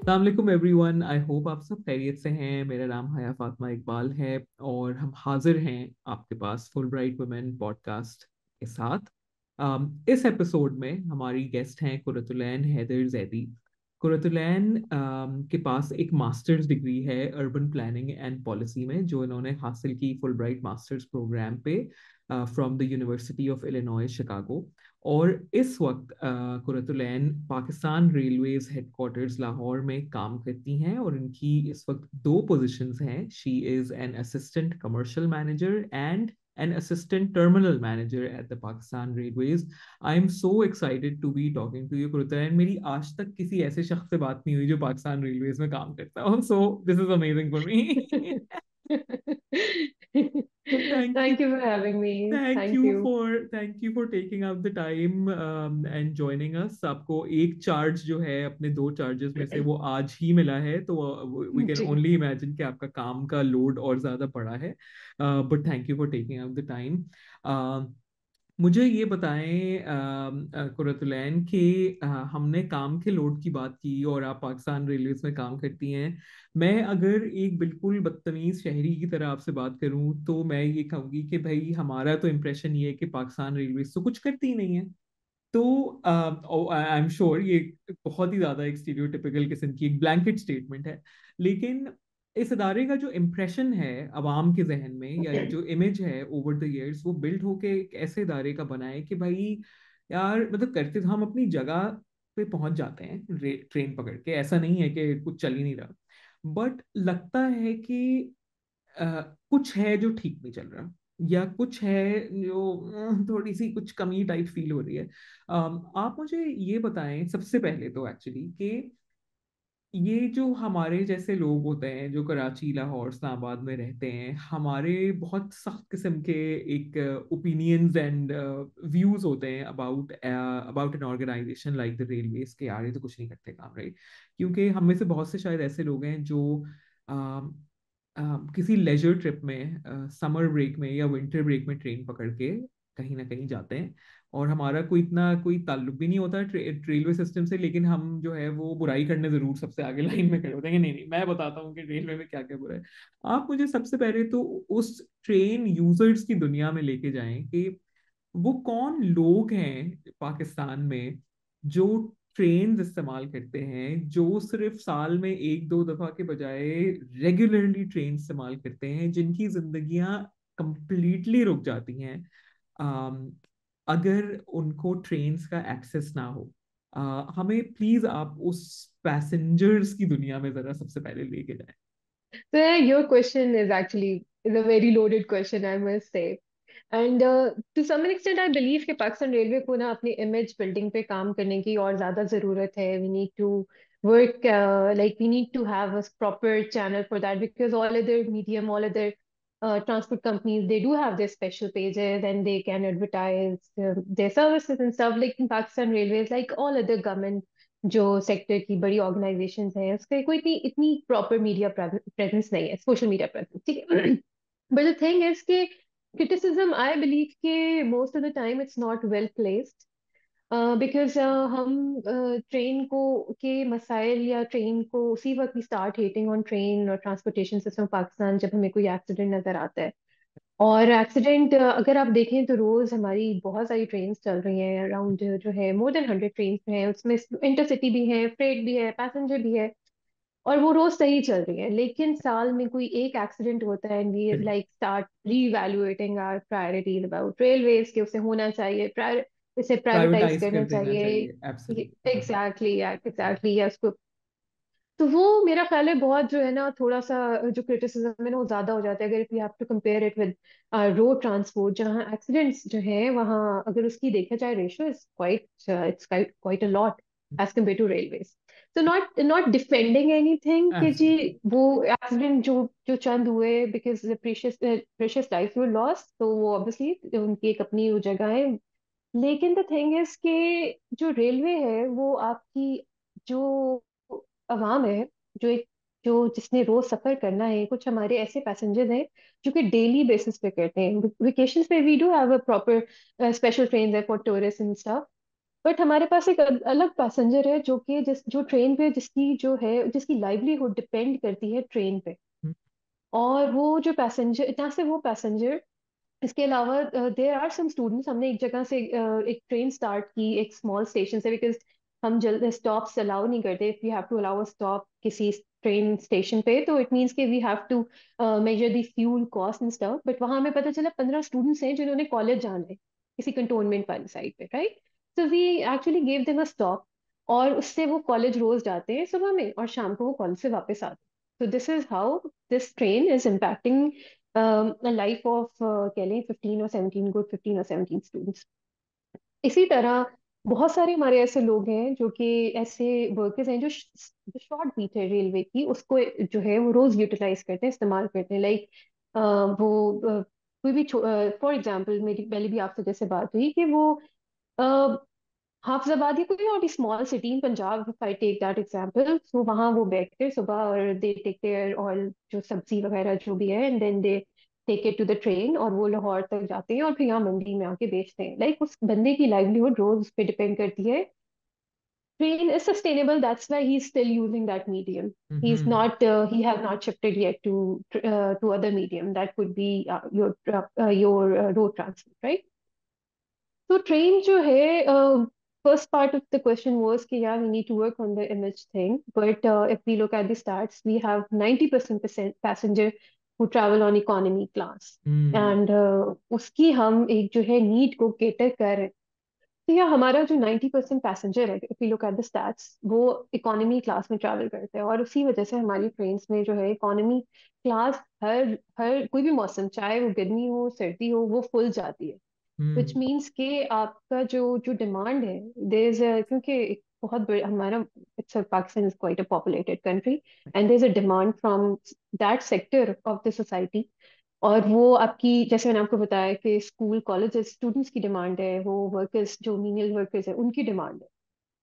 अस्सलाम everyone, I hope आप सब खैरियत से हैं। मेरा नाम हया फातिमा इकबाल है और हम हाजिर हैं आपके पास फुल ब्राइट वुमेन पॉडकास्ट के साथ। इस एपिसोड में हमारी गेस्ट हैं कुरतुलैन हैदर जैदी। कुरतुलैन के पास एक मास्टर्स डिग्री है अर्बन प्लानिंग एंड पॉलिसी में, जो इन्होंने हासिल की फुल ब्राइट मास्टर्स प्रोग्राम पे from the university of Illinois Chicago. और इस वक्त कुरतुलैन पाकिस्तान रेलवेज हेडक्वार्टर्स लाहौर में काम करती हैं और इनकी इस वक्त दो पोजीशंस हैं। She is an assistant commercial manager and an assistant terminal manager at the Pakistan Railways. I am so excited to be talking to you, Kurutan. मेरी आज तक किसी ऐसे शख्स से बात नहीं हुई जो पाकिस्तान रेलवेज में काम करता हो, so this is amazing for me. So thank you. Thank you for having me. Thank Thank you you. for thank you for taking out the time and joining us. आपको एक चार्ज जो है अपने दो चार्जेस में से वो आज ही मिला है, तो we can ji only imagine कि आपका काम का लोड और ज्यादा बड़ा है। But thank you for taking out the time. मुझे ये बताएं कुरतुलैन कि हमने काम के लोड की बात की और आप पाकिस्तान रेलवेज में काम करती हैं। मैं अगर एक बिल्कुल बदतमीज शहरी की तरह आपसे बात करूं तो मैं ये कहूंगी कि भाई हमारा तो इम्प्रेशन ये है कि पाकिस्तान रेलवेज तो कुछ करती ही नहीं है। तो आई एम श्योर ये बहुत ही ज्यादा एक स्टीरियोटिपिकल किस्म की एक ब्लैंकेट स्टेटमेंट है, लेकिन इस इदारे का जो इम्प्रेशन है अवाम के जहन में, या ये जो इमेज है ओवर द इयर्स, वो बिल्ड होके एक ऐसे इदारे का बना है कि भाई यार मतलब करते तो हम अपनी जगह पे पहुंच जाते हैं ट्रेन पकड़ के, ऐसा नहीं है कि कुछ चल ही नहीं रहा, बट लगता है कि कुछ है जो ठीक नहीं चल रहा, या कुछ है जो थोड़ी सी कुछ कमी टाइप फील हो रही है। आप मुझे ये बताएं सबसे पहले तो एक्चुअली कि ये जो हमारे जैसे लोग होते हैं जो कराची लाहौर इस्लामाबाद में रहते हैं, हमारे बहुत सख्त किस्म के एक ओपिनियंस एंड व्यूज होते हैं about about an organisation like the railways के। यार ये तो कुछ नहीं करते काम, राइट? क्योंकि हम में से बहुत से शायद ऐसे लोग हैं जो किसी लेजर ट्रिप में समर ब्रेक में या विंटर ब्रेक में ट्रेन पकड़ के कहीं ना कहीं जाते हैं, और हमारा कोई इतना कोई ताल्लुक भी नहीं होता रेलवे सिस्टम से, लेकिन हम जो है वो बुराई करने जरूर सबसे आगे लाइन में खड़े होते हैं कि नहीं नहीं मैं बताता हूँ कि रेलवे में क्या क्या बुरा है। आप मुझे सबसे पहले तो उस ट्रेन यूजर्स की दुनिया में लेके जाएं कि वो कौन लोग हैं पाकिस्तान में जो ट्रेन इस्तेमाल करते हैं, जो सिर्फ साल में एक दो दफा के बजाय रेगुलरली ट्रेन इस्तेमाल करते हैं, जिनकी जिंदगियां कंप्लीटली रुक जाती हैं अम, अगर उनको ट्रेन्स का एक्सेस ना हो। हमें प्लीज आप उस पैसेंजर्स की दुनिया में जरा सबसे पहले लेके जाएं। So yeah, your question is actually is a very loaded question, I must say. And to some extent, I believe कि पाकिस्तान रेलवे को ना अपनी इमेज बिल्डिंग पे काम करने की और ज़्यादा ज़रूरत है. We need to work like we need to have a proper channel for that because all other medium, all other transport companies, they do have their special pages and they can advertise their services and stuff. Like in Pakistan Railways, like all other government जो sector की बड़ी organisations हैं उसके कोई इतनी इतनी proper media presence नहीं है, सोशल मीडिया प्रेजेंस, ठीक है. बट द थिंग इज कि criticism I believe कि most of the time it's not well placed because हम ट्रेन को के मसाइल या ट्रेन को उसी वक्त स्टार्ट हेटिंग ऑन ट्रेन और ट्रांसपोर्टेशन सिस्टम पाकिस्तान जब हमें कोई एक्सीडेंट नजर आता है. और एक्सीडेंट अगर आप देखें तो रोज हमारी बहुत सारी ट्रेन चल रही हैं अराउंड जो है मोर देन 100 ट्रेन हैं, उसमें इंटरसिटी भी है, फ्रेट भी है, पैसेंजर भी है, और वो रोज सही चल रही है. लेकिन साल में कोई एक एक्सीडेंट होता है and we like start reevaluating our priorities about railways के उसे होना चाहिए इसे प्राइवेटाइज प्राइवेटाइज करना कर देना चाहिए. चाहिए, एब्सोल्युटली। एग्जैक्टली एग्जैक्टली या उसको. तो वो मेरा ख्याल है बहुत जो है ना थोड़ा सा जो क्रिटिसिज्म है ना वो ज्यादा हो जाता है अगर you have to compare it with road transport जहाँ एक्सीडेंट्स जो है वहाँ अगर उसकी देखा जाए ratio is quite it's quite a lot as compare to railways. तो नॉट नॉट डिफेंडिंग एनीथिंग कि जी एब्सोल्युटली। वो एक्सीडेंट जो जो चंद हुए because precious precious life were lost तो वो ऑब्वियसली उनकी एक अपनी वो जगह है. लेकिन द थिंग इज कि जो रेलवे है वो आपकी जो अवाम है जो एक जो जिसने रोज सफर करना है, कुछ हमारे ऐसे पैसेंजर्स हैं जो कि डेली बेसिस पे करते हैं. वेकेशंस पे we do have a proper special train है for tourist and stuff. But हमारे पास एक अलग पैसेंजर है जो कि जो ट्रेन पे जिसकी जो है जिसकी लाइवलीहुड डिपेंड करती है ट्रेन पे। हम्म, और वो जो पैसेंजर इतना से वो पैसेंजर, इसके अलावा देर आर सम स्टूडेंट्स, हमने एक जगह से एक ट्रेन स्टार्ट की एक स्मॉल स्टेशन से, बिकॉज हम जल्द स्टॉप्स अलाउ नहीं करते। If we have to allow a stop किसी ट्रेन स्टेशन पे, तो इट मीन्स कि we have to measure the fuel cost and stuff. But वहां हमें पता चला 15 स्टूडेंट्स हैं जिन्होंने कॉलेज जाना है किसी कंटोनमेंट वाली साइड पे, right? So we actually give them a stop, और उससे वो कॉलेज रोज जाते हैं सुबह में, और शाम को वो कॉलेज से वापस आते हैं। तो this is how this train is impacting life of कह लें 15 और 17 इसी तरह बहुत सारे हमारे ऐसे लोग हैं जो कि ऐसे वर्कर्स हैं जो शॉर्ट बीट है रेलवे की, उसको जो है वो रोज यूटिलाइज करते हैं, इस्तेमाल करते हैं। लाइक वो कोई भी फॉर एग्जांपल, मेरी पहले भी आपसे जैसे बात हुई कि वो हाफिजाबाद या कोई और small city in Punjab, if I take that example, तो वहाँ वो बैठते हैं सुबह और दे टेक देयर ऑयल, जो सब्जी वगैरह जो भी है, and then they take it to the train, और वो लाहौर तक जाते हैं और फिर यहाँ मंडी में आके बेचते हैं। लाइक उस बंदे की लाइवलीहुड रोज उस पे डिपेंड करती है। Train is sustainable, that's why he is still using that medium. He is hmm, not, he have not shifted yet to other medium that could be your road transport, right? तो train जो है, first part of the question was कि यार we need to work on the image thing, but if we look at the starts we have 90% passenger who travel on economy class, hmm, and उसकी हम एक जो है need को cater कर रहे हैं। तो या हमारा जो 90% पैसेंजर है, if we look at the stats, वो इकोनॉमी क्लास में ट्रैवल करते हैं, और उसी वजह से हमारी ट्रेन्स में जो है इकोनॉमी क्लास हर हर कोई भी मौसम, चाहे वो गर्मी हो सर्दी हो, वो फुल जाती है। विच हम्म, मीन्स कि आपका जो जो डिमांड है, देयर इज, क्योंकि एक बहुत बड़ा हमारा, it's Pakistan is quite a populated country, and there is a demand from that sector of the society. और वो आपकी, जैसे मैंने आपको बताया कि स्कूल कॉलेज स्टूडेंट्स की डिमांड है, वो वर्कर्स जो मीनियल वर्कर्स है उनकी डिमांड है,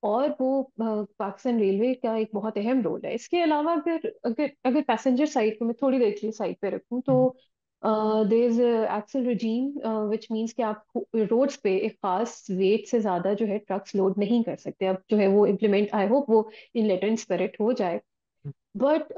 और वो पाकिस्तान रेलवे का एक बहुत अहम रोल है। इसके अलावा अगर अगर अगर पैसेंजर साइड को मैं थोड़ी देर के लिए साइड पे रखूं, तो hmm, there is axle regime, which means कि आप रोड्स पे एक खास वेट से ज्यादा जो है ट्रक्स लोड नहीं कर सकते। अब जो है वो इम्प्लीमेंट, आई होप वो इन लेटर एंड स्पिरिट हो जाए। बट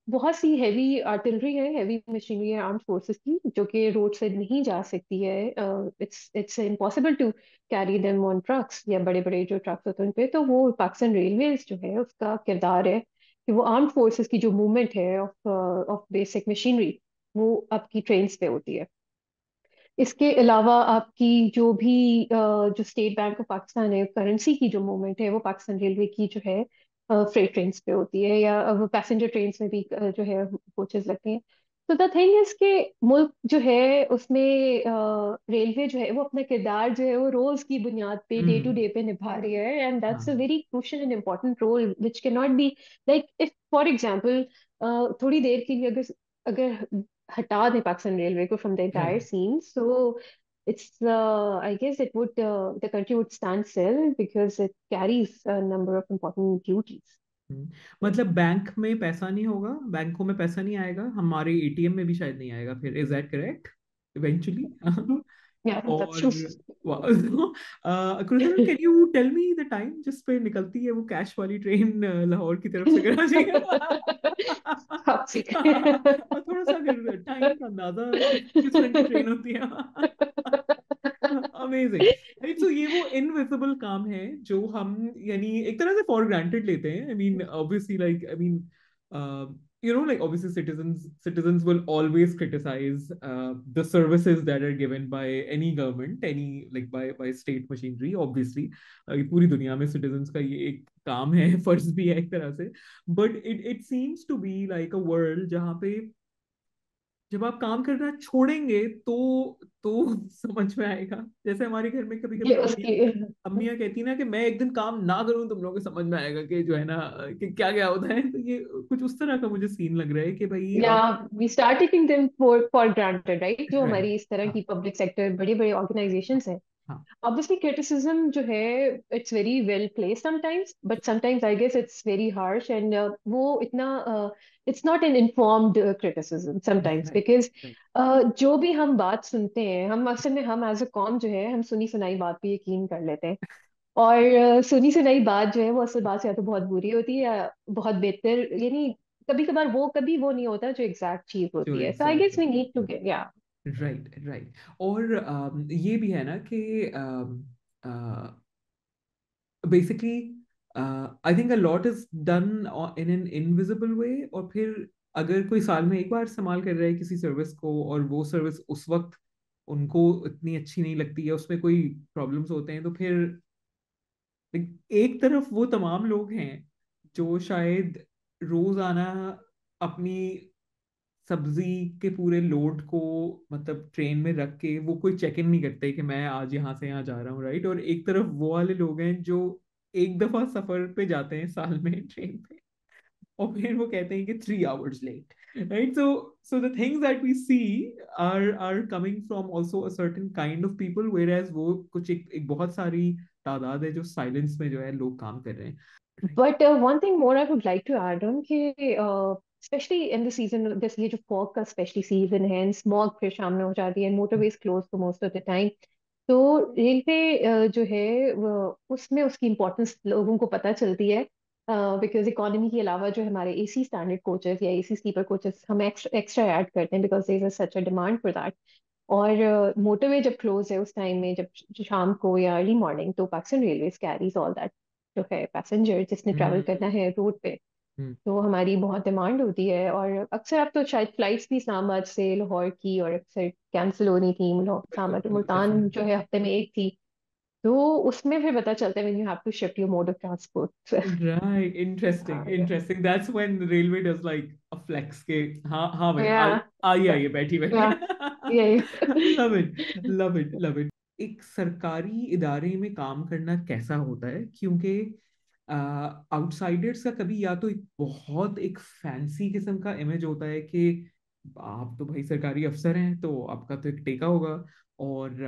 बहुत सी हैवी आर्टिलरी है, हैवी मशीनरी है आर्म्ड फोर्सेस की, जो कि रोड से नहीं जा सकती है। It's impossible to carry them on trucks, या बड़े बड़े जो ट्रक्स होते हैं उन पे। तो वो पाकिस्तान रेलवेज जो है उसका किरदार है कि वो आर्म्ड फोर्सेस की जो मूवमेंट है ऑफ ऑफ बेसिक मशीनरी, वो आपकी ट्रेन्स पे होती है। इसके अलावा आपकी जो भी जो स्टेट बैंक ऑफ पाकिस्तान है, करेंसी की जो मूवमेंट है, वो पाकिस्तान रेलवे की जो है फ्रेट ट्रेन्स पे होती है, या वो पैसेंजर ट्रेन्स में भी जो है कोचेस लगते हैं। तो द थिंग इज के मुल्क जो है उसमें रेलवे जो है वो अपना किरदार जो है वो रोज की बुनियाद पे, डे टू हम्म, डे पे निभा रही है, एंड दैट्स अ हाँ, very crucial and important role which can not be, like if for example थोड़ी देर के लिए अगर अगर हटा दें पाकिस्तान रेलवे को from the entire right. Scene, so it's I guess it would the country would stand still because it carries a number of important duties. हम्म, मतलब बैंक में पैसा नहीं होगा, बैंकों में पैसा नहीं आएगा, हमारे एटीएम में भी शायद नहीं आएगा फिर, is that correct eventually? Mhm. Yeah, that's और true. क्रुजल, can you tell me the time जिस पे निकलती है वो कैश वाली ट्रेन लाहौर की तरफ से कराची? Top secret. और थोड़ा सा अगर टाइम का अंदाजा, किस रंग की ट्रेन होती है? अमेजिंग। राइट, सो ये वो इनविजिबल काम है जो हम यानी एक तरह से फॉर ग्रांटेड लेते हैं। I mean obviously, like I mean like obviously citizens will always criticize the services that are given by any government, any like by state machinery, obviously। ये पूरी दुनिया में citizens का ये एक काम है, फर्ज भी है एक तरह से। But it seems to be like a world जहाँ पे जब आप काम करना छोड़ेंगे तो समझ में आएगा। जैसे हमारे घर में कभी ये कभी अम्मियाँ उसकी, अम्मियाँ कहती ना कि मैं एक दिन काम ना करूं, तुम लोगों को समझ में आएगा कि जो है ना कि क्या क्या होता है। तो ये कुछ उस तरह का मुझे सीन लग रहा है कि भाई या आप। We start taking them for granted, right? जो राइट। हमारी इस तरह हाँ, की पब्लिक सेक्टर बड़ी बड़ी ऑर्गेनाइजेशंस हैं, हाँ, obviously criticism जो है it's very well placed sometimes, but sometimes I guess it's very harsh, and वो इतना it's not an informed criticism sometimes, right, because right, जो भी हम बात सुनते हैं, हम असल में हम एज अ कॉम जो है हम सुनी सुनाई बात पे यकीन कर लेते हैं। और सुनी सुनाई बात जो है वो असल बात से या तो बहुत बुरी होती है या बहुत बेहतर, यानी कभी कभार वो कभी वो नहीं होता जो एग्जैक्ट चीज जो होती है। So I exact guess we होता नीड टू गेट, या है। Right, right. और ये भी है ना कि basically I think a lot is done in an invisible way, और फिर अगर कोई साल में एक बार इस्तेमाल कर रहा है किसी सर्विस को, और वो सर्विस उस वक्त उनको इतनी अच्छी नहीं लगती है, उसमें कोई प्रॉब्लम्स होते हैं, तो फिर एक तरफ वो तमाम लोग हैं जो शायद रोजाना अपनी सब्जी के पूरे लोड को मतलब ट्रेन में रख के वो कोई चेक इन नहीं करते कि मैं आज यहाँ से यहाँ जा रहा हूँ, राइट। और एक तरफ वो वाले लोग हैं जो एक दफा सफर पे जाते हैं साल में ट्रेन पे, और फिर वो कहते हैं कि 3 hours late, right. So the things that we see are coming from also a certain kind of people, where as वो कुछ एक बहुत सारी तादाद है जो साइलेंस में जो है लोग काम कर रहे हैं। Right. But one thing more I would like to add on कि स्पेशली इन द सीजन, जैसे ये जो फॉग का स्पेशली सीजन है, स्मॉग फिर शाम में हो जाती है, motorways close for most of the time. तो रेलवे जो है उसमें उसकी इम्पोर्टेंस लोगों को पता चलती है, बिकॉज इकोनॉमी के अलावा जो हमारे एसी स्टैंडर्ड कोचेस या एसी स्लीपर कोचेस हम एक्स्ट्रा एक्स्ट्रा ऐड करते हैं, because there is such a demand for that. और मोटरवे जब क्लोज है उस टाइम में, जब शाम को या अर्ली मॉर्निंग, तो Pakistan railways carries all that जो है पैसेंजर जिसने ट्रैवल करना हम्म। है रोड पे। हम्म। तो हमारी बहुत डिमांड होती है, और अक्सर अब तो शायद फ्लाइट्स भी इस्लामाबाद से लाहौर की और अक्सर कैंसिल हो रही थी, बिल्कुल, इस्लामाबाद बिल्कुल, मुल्तान डेफिनेटली। जो है हफ्ते में एक थी। तो उसमें फिर पता चलता है when you have to shift your mode of transport. Right, interesting, interesting. That's when the railway does like a flex के, हाँ हाँ भाई, या आइए आइए, बैठिए या बैठिए। यही। Love it, love it, love it. एक सरकारी इदारे में काम करना कैसा होता है, क्योंकि आउटसाइडर्स का कभी या तो एक बहुत एक फैंसी किस्म का इमेज होता है कि आप तो भाई सरकारी अफसर हैं तो आपका तो एक टेका होगा, और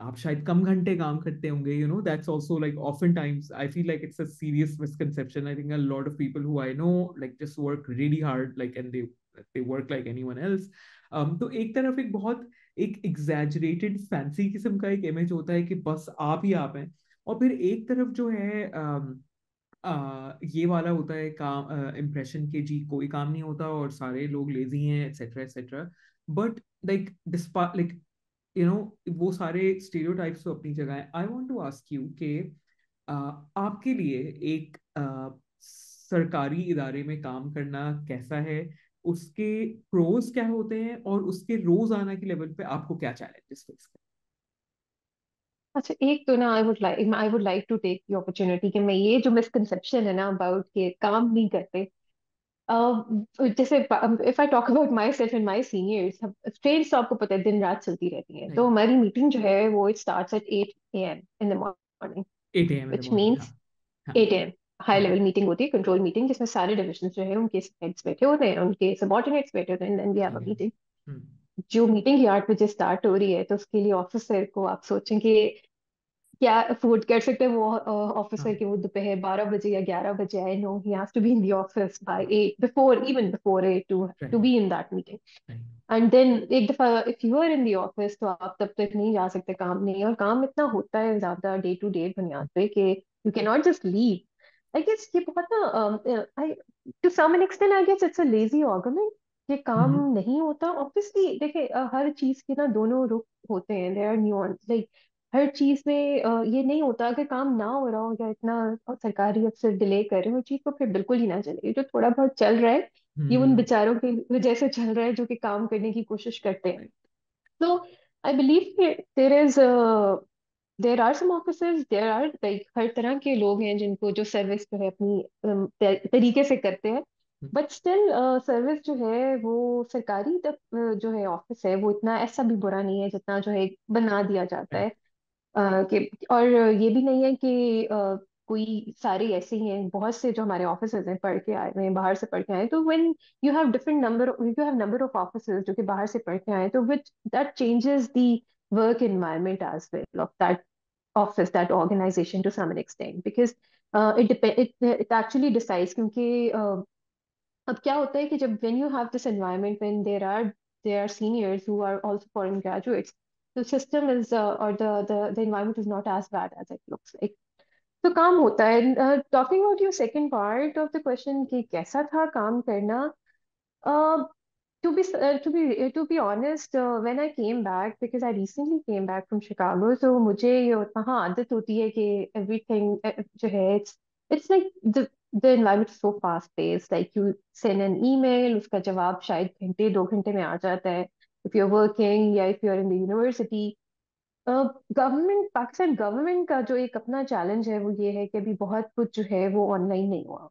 आप शायद कम घंटे काम करते होंगे, that's also like often times I feel like it's a serious misconception. I think a lot of people who I know like just work really hard, like and they work like anyone else. तो एक तरफ एक बहुत एक exaggerated fancy किस्म का एक image होता है कि बस आप ही आप हैं, और फिर एक तरफ जो है ये वाला होता है काम इम्प्रेशन के जी कोई काम नहीं होता और सारे लोग लेजी हैं, एक्सेट्रा एक्सेट्रा। बट लाइक डिस्पा लाइक वो सारे स्टीरियोटाइप्स तो अपनी जगह है। I want to ask you कि आपके लिए एक सरकारी इदारे में काम करना कैसा है, उसके प्रोज क्या होते हैं, और उसके रोजाना के लेवल पे आपको क्या चैलेंजेस फेस करते अच्छा, एक तो ना I would like to take the opportunity कि मैं ये जो मिसकंसेप्शन है ना अबाउट के काम नहीं करते, जैसे if I talk about my self and my seniors, train तो आपको पता है दिन रात चलती रहती है, हैं? तो हमारी मीटिंग जो है वो it starts at 8 AM in the morning, 8 a.m. In the which morning, हाँ। मीन्स हाँ। 8 AM हाई हाँ। लेवल मीटिंग होती है, कंट्रोल मीटिंग, जिसमें सारे डिविजन जो है उनके हेड्स बैठे होते हैं, उनके सबॉर्डिनेट्स बैठे होते हैं, देन वी हैव ठीक अ है। मीटिंग। हम्म। जो मीटिंग 8 बजे स्टार्ट हो रही है, तो उसके लिए ऑफिसर को आप सोचें कि क्या अफोर्ड कर सकते हैं वो ऑफिसर हाँ। कि वो दोपहर 12 बजे या 11 बजे आए। No, he has to be in the office by 8, before, even before 8, to right, be in that meeting. Right. And then एक दफा if you are in the office, तो आप तब तक नहीं जा सकते, काम नहीं, और काम इतना होता है ज्यादा डे टू डे बुनियाद पे कि you can not just leave. I guess ये बहुत ना, I to some an extent I guess it's a lazy argument. ये काम हम्म। नहीं होता, ऑब्वियसली देखिए, हर चीज के ना दोनों रुख होते हैं, देयर आर न्यूअंस, लाइक हर चीज में ये नहीं होता कि काम ना हो रहा हो या इतना सरकारी अफसर डिले कर रहे हो चीज को, फिर बिल्कुल ही ना चले। जो थोड़ा बहुत चल रहा है, ये उन हम्म। बेचारों की वजह से चल रहा है जो कि काम करने की कोशिश करते हैं। राइट। तो I believe there is there are some officers, there are like हर तरह के लोग हैं जिनको जो सर्विस जो है अपनी तरीके से करते हैं। बट स्टिल सर्विस जो है वो सरकारी जो है ऑफिस है, वो इतना ऐसा भी बुरा नहीं है जितना जो है बना दिया जाता है। राइट। कि और ये भी नहीं है कि कोई सारे ऐसे ही हैं, बहुत से जो हमारे ऑफिसर्स हैं पढ़ के आए हुए हैं, बाहर से पढ़ के आए हैं। तो when you have number of officers जो कि बाहर से पढ़ के आए हैं, तो which that changes the work environment as well of that office, that organization to some extent, because it actually decides. क्योंकि अब क्या होता है कि जब when you have this environment when there are seniors who are also foreign graduates, the system is or the environment is not as bad as it looks like. तो काम होता है। Talking about your second part of the question कि कैसा था काम करना, to be honest, when I came back, because I recently came back from Chicago, so मुझे ये हाँ आदत होती है कि everything जो है it's like the environment is so fast paced, like you send an email, उसका जवाब शायद घंटे 2 घंटे में आ जाता है, if you're working या if you're in the university। Government Pakistan government का जो एक अपना चैलेंज है वो ये है कि अभी बहुत कुछ जो है वो ऑनलाइन नहीं हुआ।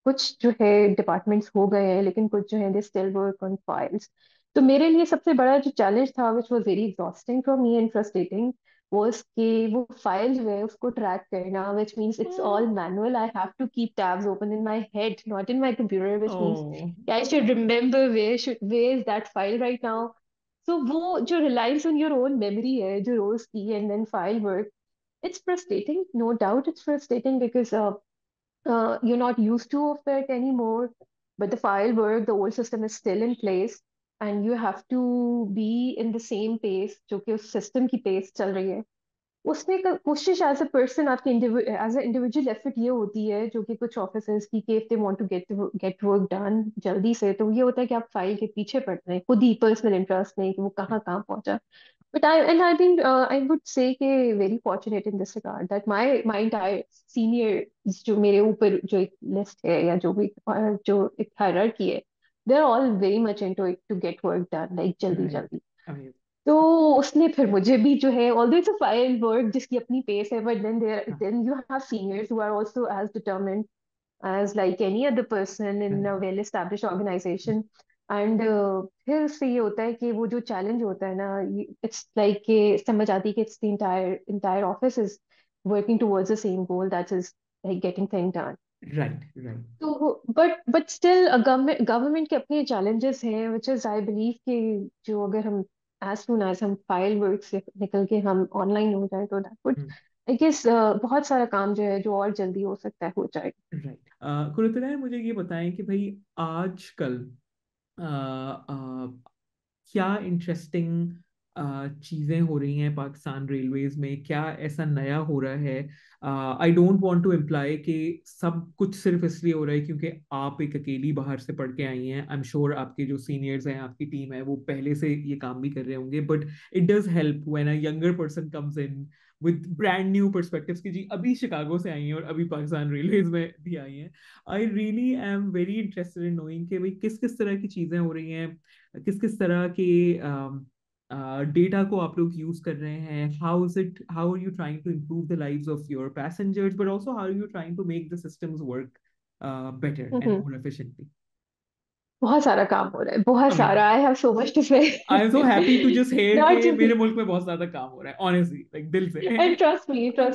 कुछ जो है डिपार्टमेंट्स हो गए हैं, लेकिन कुछ जो है they still work on files. तो मेरे लिए सबसे बड़ा जो चैलेंज था, which was very exhausting for me and frustrating, was कि वो फाइल जो है उसको ट्रैक करना, which means it's all manual. I have to keep tabs open in my head, not in my computer, which means Oh, I should remember where is that file right now. So वो जो reliance on your own memory है जो रोज की, and then file work, it's frustrating, no doubt it's frustrating because you're not used to of it anymore. But the file work, the old system is still in place, and you have to be in the same pace जो कि उस system की pace चल रही है। उसमें कोशिश as a person आपकी एज अ इंडिविजुअल एफर्ट ये होती है, जो कि कुछ ऑफिसर्स की, कि if they want to get work done जल्दी से, तो ये होता है कि आप फाइल के पीछे पड़ रहे हैं, खुद ही पर्सनल इंटरेस्ट नहीं कि वो कहाँ कहाँ पहुंचा। But I been I would say कि very fortunate in this regard that my entire senior जो मेरे ऊपर जो एक लिस्ट है या जो भी जो एक हायरार्की है, they are all very much into it to get work done like जल्दी right. जल्दी। Amazing. तो उसने फिर मुझे भी जो है, although it's a file work जिसकी अपनी पेस है, बट हाँ, then you have seniors who are also as determined as like any other person in a correct. well established organization। And फिर उससे ये होता है कि वो जो चैलेंज होता है ना, इट्स लाइक कि समझ आती है कि it's the entire office is working towards the same goal, that is like getting thing done. Right, right. तो बट स्टिल गवर्नमेंट के अपने चैलेंजेस हैं, विच इज आई बिलीव कि जो अगर हम एज सुन एज हम फाइल वर्क से निकल के हम ऑनलाइन हो जाए, तो that would Hmm. I guess बहुत सारा काम जो है जो और जल्दी हो सकता है हो जाएगा। राइट। कुलतरा मुझे ये बताएं कि भाई आजकल क्या इंटरेस्टिंग चीज़ें हो रही हैं पाकिस्तान रेलवेज में, क्या ऐसा नया हो रहा है। I don't want to imply कि सब कुछ सिर्फ इसलिए हो रहा है क्योंकि आप एक अकेली बाहर से पढ़ के आई हैं। आई एम श्योर आपके जो सीनियर्स हैं, आपकी टीम है, वो पहले से ये काम भी कर रहे होंगे, but it does help when a younger person comes in with brand new perspectives कि जी अभी शिकागो से आई हैं और अभी पाकिस्तान रेलवेज में भी आई हैं। I really am very interested in knowing कि भाई किस किस तरह की चीज़ें हो रही हैं, किस किस तरह के डेटा को आप लोग यूज कर रहे हैं। How are you trying to improve the lives of your passengers, but also how are you trying to make the systems work better and hmm. More efficiently. बहुत सारा काम हो रहा है, बहुत सारा, I have so much to say. I am so happy to just here not के just, मेरे मुल्क में बहुत ज्यादा काम हो रहा है, ऑनेस्टली, लाइक दिल से। एंड ट्रस्ट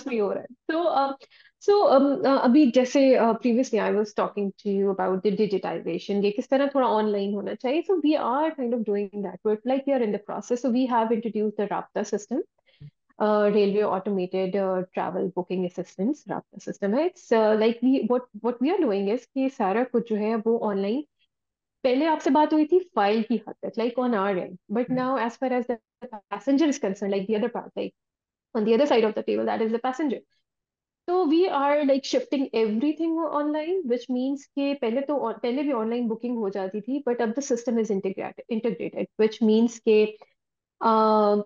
मी हो रहा है। सो अभी जैसे previously I was talking to you about the digitization, ये किस तरह थोड़ा ऑनलाइन होना चाहिए, so we are kind of doing that work, like we are in the process. So we have introduced the Rabta system, railway automated travel booking assistance Rabta system है। It's like we what we are doing is कि सारा कुछ जो है वो online, पहले आपसे बात हुई थी फाइल की हद तक, like on our end, but right. Now as far as the passenger is concerned, like the other part, like on the other side of the table, that is the passenger. So we are like shifting everything online, which means कि पहले भी online booking हो जाती थी, but अब the system is integrated, which means कि uh,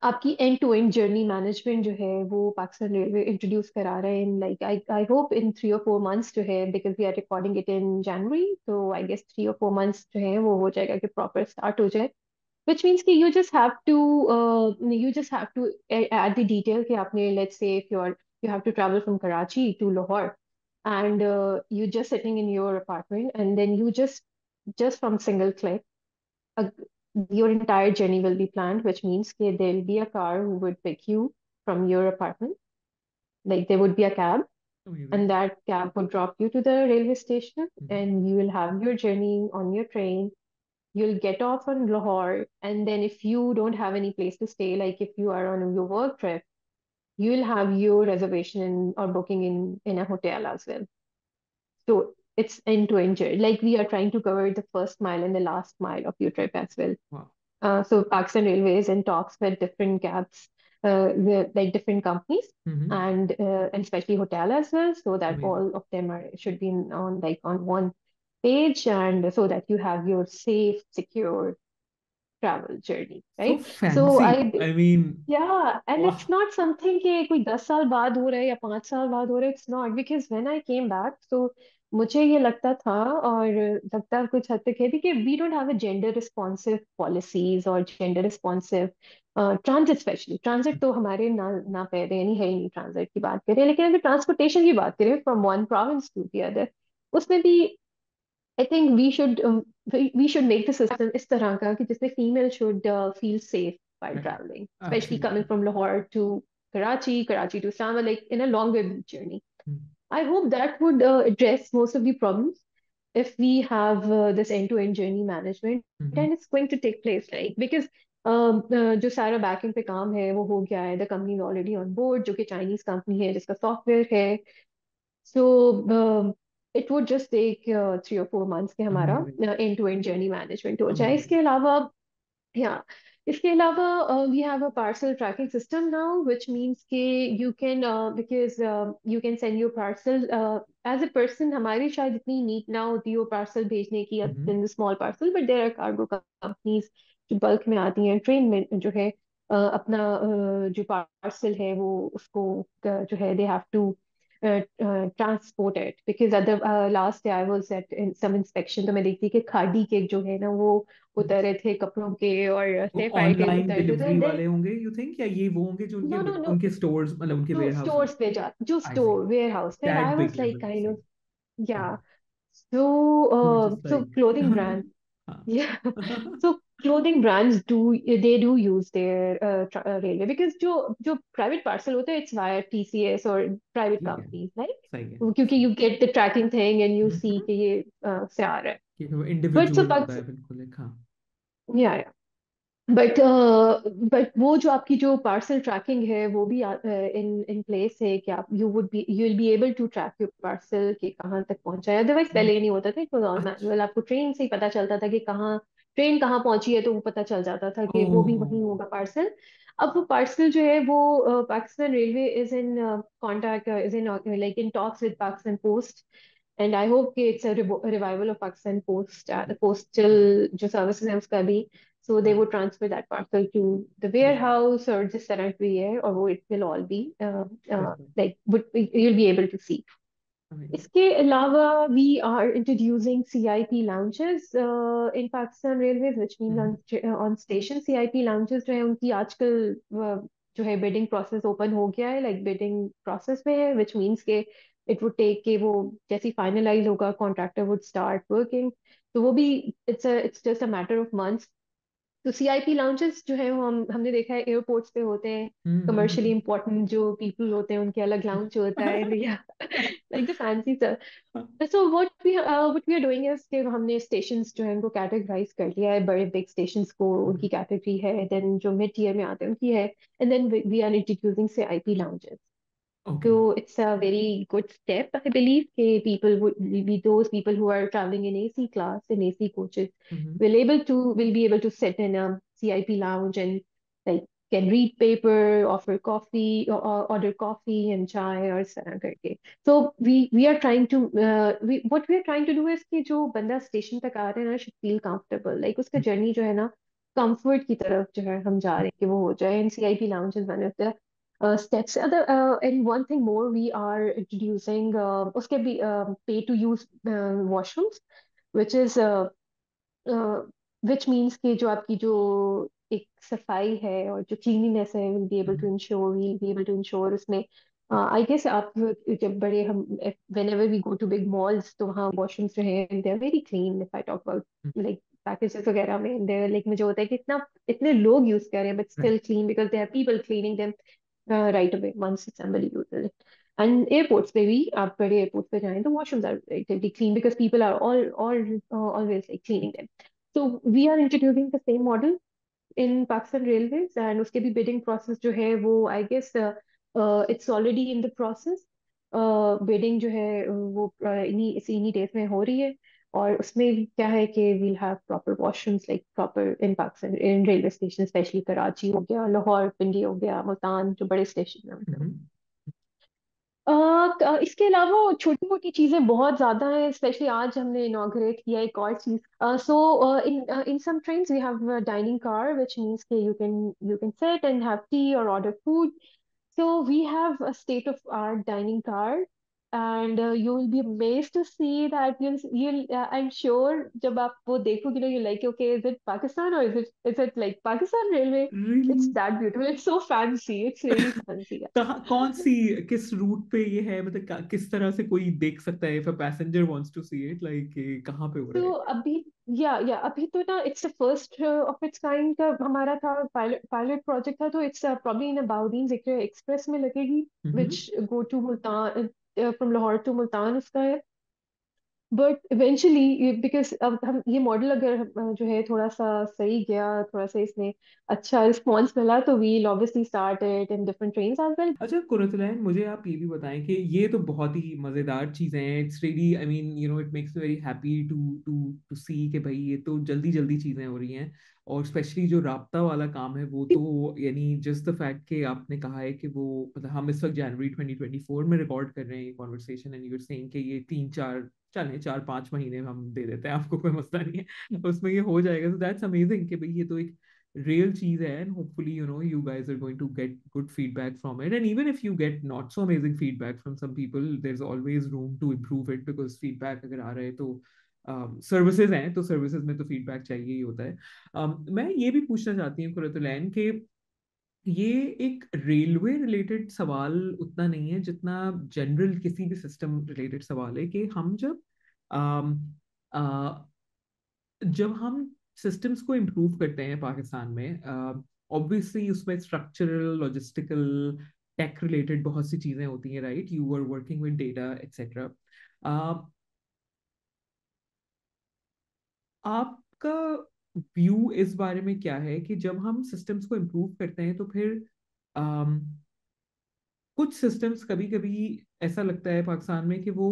आपकी end to end journey management जो है वो पाकिस्तान रेलवे इंट्रोड्यूस करा रहे हैं, like I hope in 3 or 4 months जो है, because we are recording it in January, तो आई गेस 3 or 4 months जो है वो हो जाएगा कि प्रॉपर स्टार्ट हो जाए। which means कि you just have to add the detail कि आपने, let's say if you have to travel from Karachi to Lahore, and you're just sitting in your apartment, and then you just from single click, uh, your entire journey will be planned, which means कि there'll be a car who would pick you from your apartment, like there would be a cab, Amazing. and that cab would drop you to the railway station, and you will have your journey on your train. You'll get off on Lahore, and then if you don't have any place to stay, like if you are on your work trip, you'll have your reservation or booking in a hotel as well. So it's end to end journey. Like we are trying to cover the first mile and the last mile of your trip as well. Wow. So Pakistan Railways and talks with different cabs. like different companies, Mm-hmm. and especially hotel as well, so that Amazing. all of them are should be on like on one page, and so that you have your safe, secure travel journey, So right? So fancy. I mean, yeah, and it's wow. not something कि कोई 10 साल बाद हो रहा है या 5 साल बाद हो रहा है. It's not because when I came back, so मुझे ये लगता था और लगता कुछ हद तक है भी कि we don't have a gender responsive policies or gender responsive transit, specially transit तो हमारे ना ना पैदे यानी है ही नहीं. ट्रांजिट की बात करें, लेकिन अगर ट्रांसपोर्टेशन की बात करें from one province to the other, उसमें भी I think we should make the system इस तरह का कि जिसमें female should feel safe while Right. traveling, especially coming Absolutely. from Lahore to Karachi to Islamabad, like in a longer journey. Mm-hmm. I hope that would address most of the problems if we have this end-to-end journey management, Mm-hmm. and it's going to take place, right? Because जो सारा banking पे काम है वो हो गया है, the company already on board, जो कि चाइनीज कंपनी है जिसका सॉफ्टवेयर है. So it would just take 3 or 4 months कि हमारा Amazing. end to end journey management हो जाए. इसके Amazing. अलावा yeah. इसके अलावा we have a parcel tracking system now, which means कि you can because you can send your parcel as a person. हमारी शायद इतनी नीड ना होती हो parcel भेजने की Mm-hmm. in the small parcel, but there are cargo companies जो bulk में आती हैं, ट्रेन में जो है अपना जो parcel है वो उसको जो है they have to transport it because other last day I was at in some inspection, तो मैं देखती कि खाड़ी के जो है ना वो उतरे थे कपड़ों के और वो सेफायर के ऑनलाइन उतरे थे. डिलीवरी देन वाले होंगे यू थिंक, या ये वो होंगे जो उनके नो नो नो, उनके स्टोर्स, मतलब उनके जो वेयर हाउस में? स्टोर्स पे जा जो I see. Store ware पे, I that was big like level, kind सही. Of yeah. ओके. सो तो जस्ट so लाइक clothing brands, हाँ. yeah. So clothing brands do use their railway because जो private parcel होता है it's via TCS or private ठीक है. companies, like सही है. क्योंकि सही. you get the tracking thing and you see हम्म. कि ये से आ रहा है. कि वो But so इंडिविजुअल होता है बिल्कुल एक, हाँ. yeah, बट वो जो आपकी जो पार्सल ट्रैकिंग है वो भी इन इन प्लेस है कि आप you will be able to track your parcel कि कहाँ तक पहुंचा है. Otherwise hmm. पहले ये नहीं होता था, इट वाज ऑल अच्छा. मैनुअल. आपको ट्रेन से ही पता चलता था कि कहाँ ट्रेन कहाँ पहुंची है, तो वो पता चल जाता था कि वो भी वहीं ओह. होगा पार्सल. अब वो पार्सल जो है वो Pakistan railway is in contact is in like in talks with Pakistan post, and I hope कि it's a revival of Pakistan post postal जो सर्विसेज है उसका भी. So they would transfer that parcel to the बिल्कुल. warehouse or जिस तरह भी है, or it will all be बिल्कुल. like you'll be able to see. Amazing. इसके अलावा we are introducing CIP lounges in Pakistan Railways, which means hmm. on station CIP lounges जो है उनकी आजकल जो है bidding process open हो गया है, like bidding process में है, which means के it would take कि वो जैसे finalize होगा contractor would start working. तो वो भी it's just a matter of months. तो सीआईपी लाउंजेस जो है वो हमने देखा है एयरपोर्ट्स पे होते हैं. Commercially hmm. इंपॉर्टेंट जो पीपल होते हैं उनके अलग लाउंज होता है या like the fancy sir. So what we are doing is कि हमने स्टेशंस जो है उनको कैटेगराइज कर लिया है. बड़े बिग स्टेशंस को उनकी कैटेगरी है, देन जो मिड ईयर में आते हैं उनकी है, and then we are introducing CIP lounges. Okay. So it's a very good step, I believe, that people would be those people who are traveling in AC class, in AC coaches, will be able to sit in a CIP lounge and like can read paper, offer coffee, or order coffee and chai or इस तरह करके. So we are trying to what we are trying to do is कि जो बंदा station तक आ रहा है ना should feel comfortable, like उसका जर्नी जो है ना comfort की तरफ जो है हम जा रहे हैं कि वो हो जाए. And CIP lounge is one of the steps. And one thing more, we are introducing उसके भी pay to use washrooms, which is which means कि जो आपकी जो एक सफाई है और जो क्लीनिनेस है we'll be able to ensure उसमें आई गेस आप जब बड़े हम whenever we go to big malls तो वहाँ washrooms जो हैं they are very clean. If I talk about like packages वगैरह में they're like मुझे होता है कि इतने लोग यूज कर रहे हैं but right. still clean because there are people cleaning them right away once somebody uses it. And airports पे भी आप बड़े airports पे जाएं तो washrooms are relatively clean because people are all always like cleaning them. So we are introducing the same model in Pakistan Railways, and उसके भी bidding process जो है वो I guess it's already in the process. Bidding जो है वो इन्हीं days में हो रही है. और उसमें क्या है कि we'll have proper washrooms like proper in Pakistan, in railway station, specially Karachi हो गया, लाहौर, पिंडी हो गया, मुल्तान, जो बड़े स्टेशन है मतलब। हम्म। इसके अलावा छोटी मोटी चीजें बहुत ज्यादा हैं, स्पेशली आज हमने इनॉग्रेट किया एक और चीज। So in some trains we have dining car which means कि you can sit and have tea और order food. So we have a state-of-art dining car, and you will be amazed to see that I'm sure जब आप वो देखोगे ना, you like, okay, is it Pakistan or is it like Pakistan Railway? Really? It's that beautiful. It's so fancy. It's really fancy. कहाँ, कौन सी, किस root पे ये है, मतलब किस तरह से कोई देख सकता है, if a passenger wants to see it, like कहाँ पे हो रहा तो है? अभी या अभी तो ना it's the first of its kind का हमारा था, पायलट पायलट प्रोजेक्ट था, तो इट्स प्रॉब्ली इन अबाउदीन जिक्र एक्सप्रेस में लगेगी, hmm. Which go to Multan, from Lahore to Multan उसका है। बट इवेंचुअली बिकॉज अब हम ये मॉडल अगर जो है थोड़ा सा सही गया, थोड़ा सा इसमें अच्छा रिस्पॉन्स मिला, तो we'll obviously start it in different trains as well. अच्छा कुरतुलैन, मुझे आप ये भी बताएं कि ये तो बहुत ही मज़ेदार चीज़ें हैं। It's really, I mean you know, it makes me very happy to to to see कि भाई ये तो जल्दी जल्दी चीज़ें हो रही हैं। और स्पेशली जो राब्ता वाला काम है वो तो, यानी जस्ट द फैक्ट कि आपने कहा है कि वो, मतलब हम इस वक्त जनवरी 2024 में रिकॉर्ड कर रहे हैं ये conversation, and you are saying कि ये 3-4, चलें 4-5 महीने में हम दे देते हैं आपको, कोई मसला नहीं है, उसमें ये हो जाएगा। तो दैट्स अमेजिंग कि भाई ये तो एक real cheese है, and hopefully you know you guys are going to get good feedback from it, and even if you get not so amazing feedback from some people, there's always room to improve it, because feedback अगर आ रहा है तो services हैं, तो services में तो feedback चाहिए ही होता है। मैं ये भी पूछना चाहती हूँ कुरतुलैन कि ये एक रेलवे रिलेटेड सवाल उतना नहीं है जितना जनरल किसी भी सिस्टम रिलेटेड सवाल है, कि हम अम, अ, जब हम सिस्टम्स को इम्प्रूव करते हैं पाकिस्तान में, ऑब्वियसली उसमें स्ट्रक्चरल, लॉजिस्टिकल, टेक रिलेटेड बहुत सी चीज़ें होती हैं, right? You are working with data etcetera. आपका व्यू इस बारे में क्या है कि जब हम सिस्टम्स को इम्प्रूव करते हैं तो फिर um, कुछ सिस्टम्स कभी कभी ऐसा लगता है पाकिस्तान में कि वो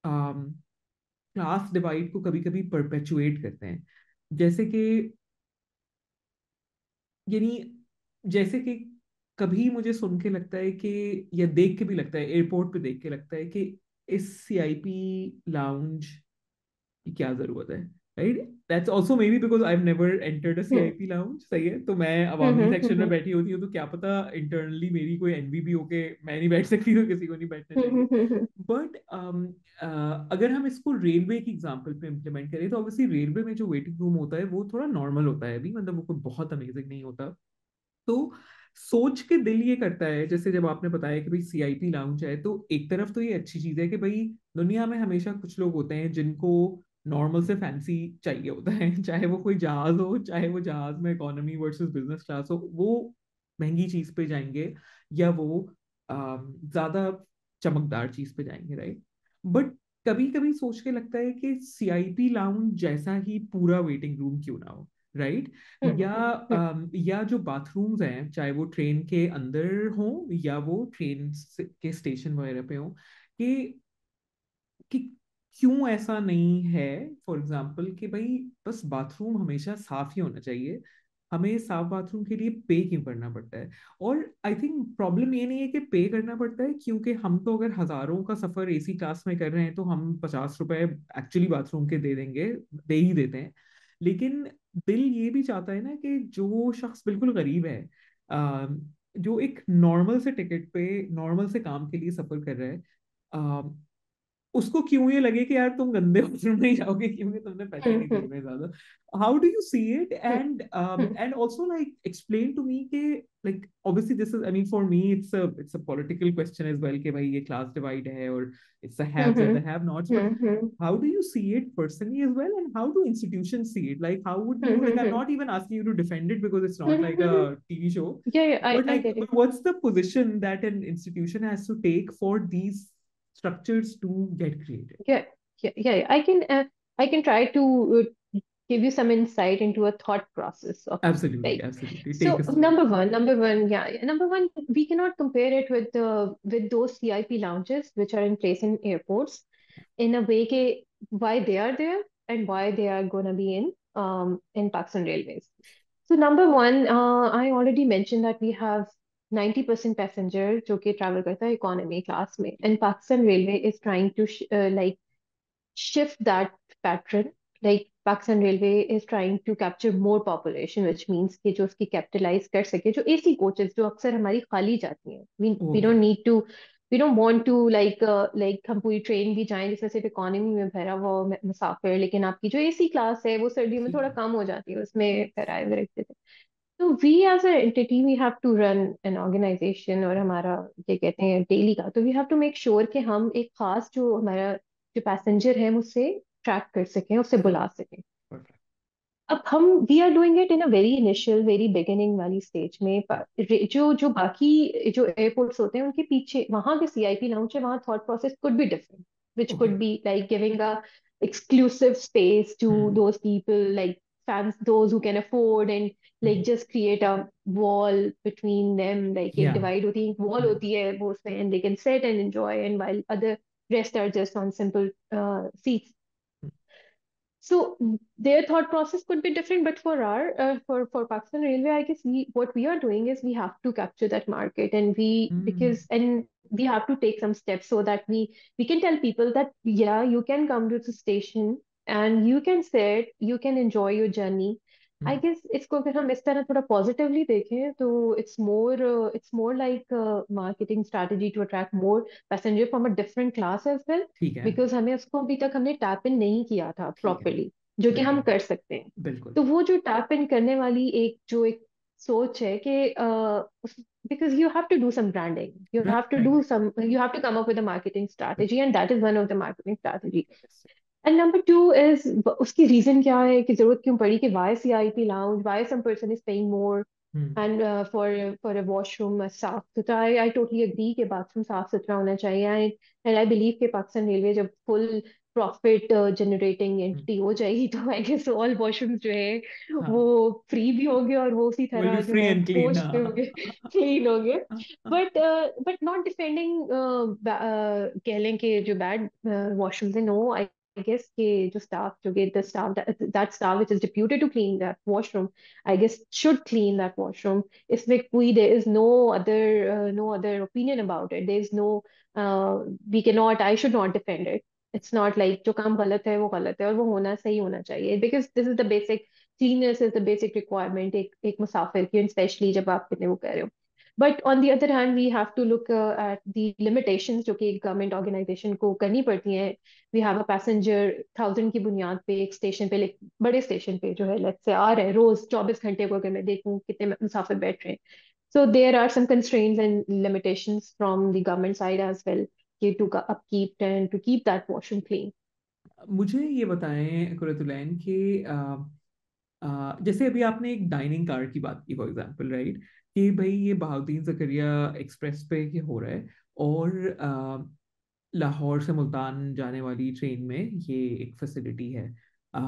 क्लास डिवाइड को कभी कभी परपेचुएट करते हैं। जैसे कि, यानी जैसे कि कभी मुझे सुन के लगता है कि, या देख के भी लगता है, एयरपोर्ट पे देख के लगता है कि इस सीआईपी लाउंज की क्या जरूरत है, right? That's also may be because I have never entered a hmm CIP lounge, सही है? तो मैं हम्म अवामी सेक्शन में हम्म बैठी होती हूँ, तो क्या पता इंटरनली मेरी कोई एनवी भी हो के मैं नहीं बैठ सकती, तो किसी को नहीं बैठना चाहिए। हम्म बट अगर हम इसको रेलवे की एग्जांपल पे इम्प्लीमेंट करें, तो ऑब्वियसली रेलवे में जो वेटिंग रूम होता है वो थोड़ा नॉर्मल होता है अभी, मतलब वो कोई बहुत अमेजिंग नहीं होता। तो सोच के दिल ये करता है, जैसे जब आपने बताया कि भाई सीआईपी लाउंज है, तो एक तरफ तो ये अच्छी चीज है कि भाई दुनिया में हमेशा कुछ लोग होते हैं जिनको नॉर्मल से फैंसी चाहिए होता है, चाहे वो कोई जहाज हो, चाहे वो जहाज में इकोनॉमी वर्सेस बिजनेस क्लास हो, वो महंगी चीज पे जाएंगे, या वो ज्यादा चमकदार चीज पे जाएंगे, राइट? बट कभी कभी सोच के लगता है कि सीआईपी लाउंज जैसा ही पूरा वेटिंग रूम क्यों ना हो, राइट? या या जो बाथरूम्स हैं, चाहे वो ट्रेन के अंदर हो या वो ट्रेन के स्टेशन वगैरह पे हो, कि कि क्यों ऐसा नहीं है, फॉर एग्जाम्पल, कि भाई बस बाथरूम हमेशा साफ ही होना चाहिए, हमें साफ बाथरूम के लिए पे क्यों करना पड़ता है? और आई थिंक प्रॉब्लम ये नहीं है कि पे करना पड़ता है, क्योंकि हम तो अगर हजारों का सफर एसी क्लास में कर रहे हैं तो हम 50 रुपए एक्चुअली बाथरूम के दे देंगे, दे ही देते हैं। लेकिन दिल ये भी चाहता है ना कि जो शख्स बिल्कुल गरीब है, अ, जो एक नॉर्मल से टिकट पे नॉर्मल से काम के लिए सफर कर रहा है, उसको क्यों ये लगे कि यार तुम गंदे वॉशरूम में ही जाओगे क्योंकि तुमने पैसे नहीं दिए हुए ज्यादा। How do you see it? And also like explain to me के, like obviously this is, I mean for me it's a political question as well, कि भाई ये क्लास डिवाइड है और it's the haves and the have nots, but how do you see it personally as well, and how do institutions see it? Like how would you, like, I'm not even asking you to defend it because it's not like a TV show, yeah, but I like, get it. but what's the position that an institution has to take for these structures to get created? Yeah, yeah. I can try to give you some insight into a thought process of it, Absolutely, right? absolutely. Take So us through it. number one, we cannot compare it with those CIP lounges which are in place in airports. in a way ke why they are there and why they are gonna be in Pakistan Railways. So number one, I already mentioned that we have 90% passenger जो कि travel करता है economy class में, and Pakistan Railway is trying to like shift that pattern. Like Pakistan Railway is trying to capture more population, which means कि जो उसकी capitalize कर सके, जो AC coaches जो अक्सर हमारी खाली जाती हैं, we okay. don't need to, we don't want to like हम पूरी ट्रेन भी जाएं जिसमें सिर्फ इकोनॉमी में भरा हुआ हो मुसाफिर, लेकिन आपकी जो एसी क्लास है वो सर्दियों में ठीक थोड़ा है। कम हो जाती है, उसमें किराए में रखते थे। तो we as a entity we have to run an organization, और हमारा ये कहते हैं डेली का, तो we have to make sure कि हम एक खास जो हमारा जो पैसेंजर है उससे ट्रैक कर सकें, उससे बुला सकें। परफेक्ट। अब हम we are doing it in a very initial very beginning वाली स्टेज में, जो जो बाकी जो एयरपोर्ट्स होते हैं उनके पीछे वहां के सीआईपी लाउंज है, वहां thought process could be different, which okay. could be like giving a exclusive space to hmm. those people, like fans, those who can afford, and like hmm. just create a wall between them, like एक या। divide होती है, एक wall होती है वो उसमें, and they can sit and enjoy, and while other rest are just on simple seats. So their thought process could be different, but for our for Pakistan Railway, I guess we what we are doing is we have to capture that market, and we have to take some steps so that we can tell people that yeah, you can come to the station and you can sit, you can enjoy your journey. I guess इसको अगर हम इस तरह थोड़ा positively देखें तो it's more like a marketing strategy to attract more passenger from a different class as well, ठीक है। बिकॉज हमें उसको अभी तक हमने टैप इन नहीं किया था ठीक है। प्रॉपरली, जो कि हम बिल्कुल। कर सकते हैं। बिल्कुल। तो वो जो टैप इन करने वाली एक सोच है कि because you have to do some branding, you have to right. Do some, you have to come up with a marketing strategy, and that is one of the marketing strategy. And number two is उसकी reason क्या है कि जरूरत क्यों पड़ी कि why CIP lounge, why some person is paying more hmm. And for a washroom साफ सुथरा। आई टोटली एग्री कि बाथरूम साफ सुथरा होना चाहिए, एंड आई बिलीव कि पाकिस्तान रेलवे जब फुल प्रॉफिट जनरेटिंग हम्म। एंटिटी हो जाएगी तो आई गेस ऑल वॉशरूम्स जो है वो हाँ। फ्री भी होंगे और वो उसी विल बी तरह जो फ्री है एंड क्लीन। पोस्ट पे हाँ। होंगे, क्लीन होंगे। हाँ। हाँ। बट नॉट डिफेंडिंग कह लें कि जो बैड वॉशरूम्स है, नो, आई guess कि जो staff जो कि the staff that staff which is deputed to clean that washroom, I guess should clean that washroom. इसमें कोई there is no other opinion about it. There is no we cannot, I should not defend it. It's not like जो काम गलत है वो गलत है और वो होना सही होना चाहिए, because this is the basic cleanliness is the basic requirement एक मुसाफिर की, स्पेशली जब आप इतने वो कह रहे हो। But on the other hand we have to look at the limitations जो कि गवर्नमेंट ऑर्गेनाइजेशन को करनी पड़ती हैं। वी हैव अ पैसेंजर 1000 की बुनियाद पे एक स्टेशन पे, बड़े स्टेशन पे जो है लेट्स से आ रहे हैं रोज 24 घंटे को, अगर मैं देखूं कितने मुसाफिर बैठ रहे हैं, so there are some constraints and limitations from the government side as well to upkeep and to keep that washroom clean. मुझे ये बताएं कुरतुलैन कि जैसे अभी आपने एक डाइनिंग कार की बात की फॉर एग्जांपल, राइट, कि भाई ये बहाउद्दीन जकरिया एक्सप्रेस पे ये हो रहा है, और लाहौर से मुल्तान जाने वाली ट्रेन में ये एक फैसिलिटी है। अ,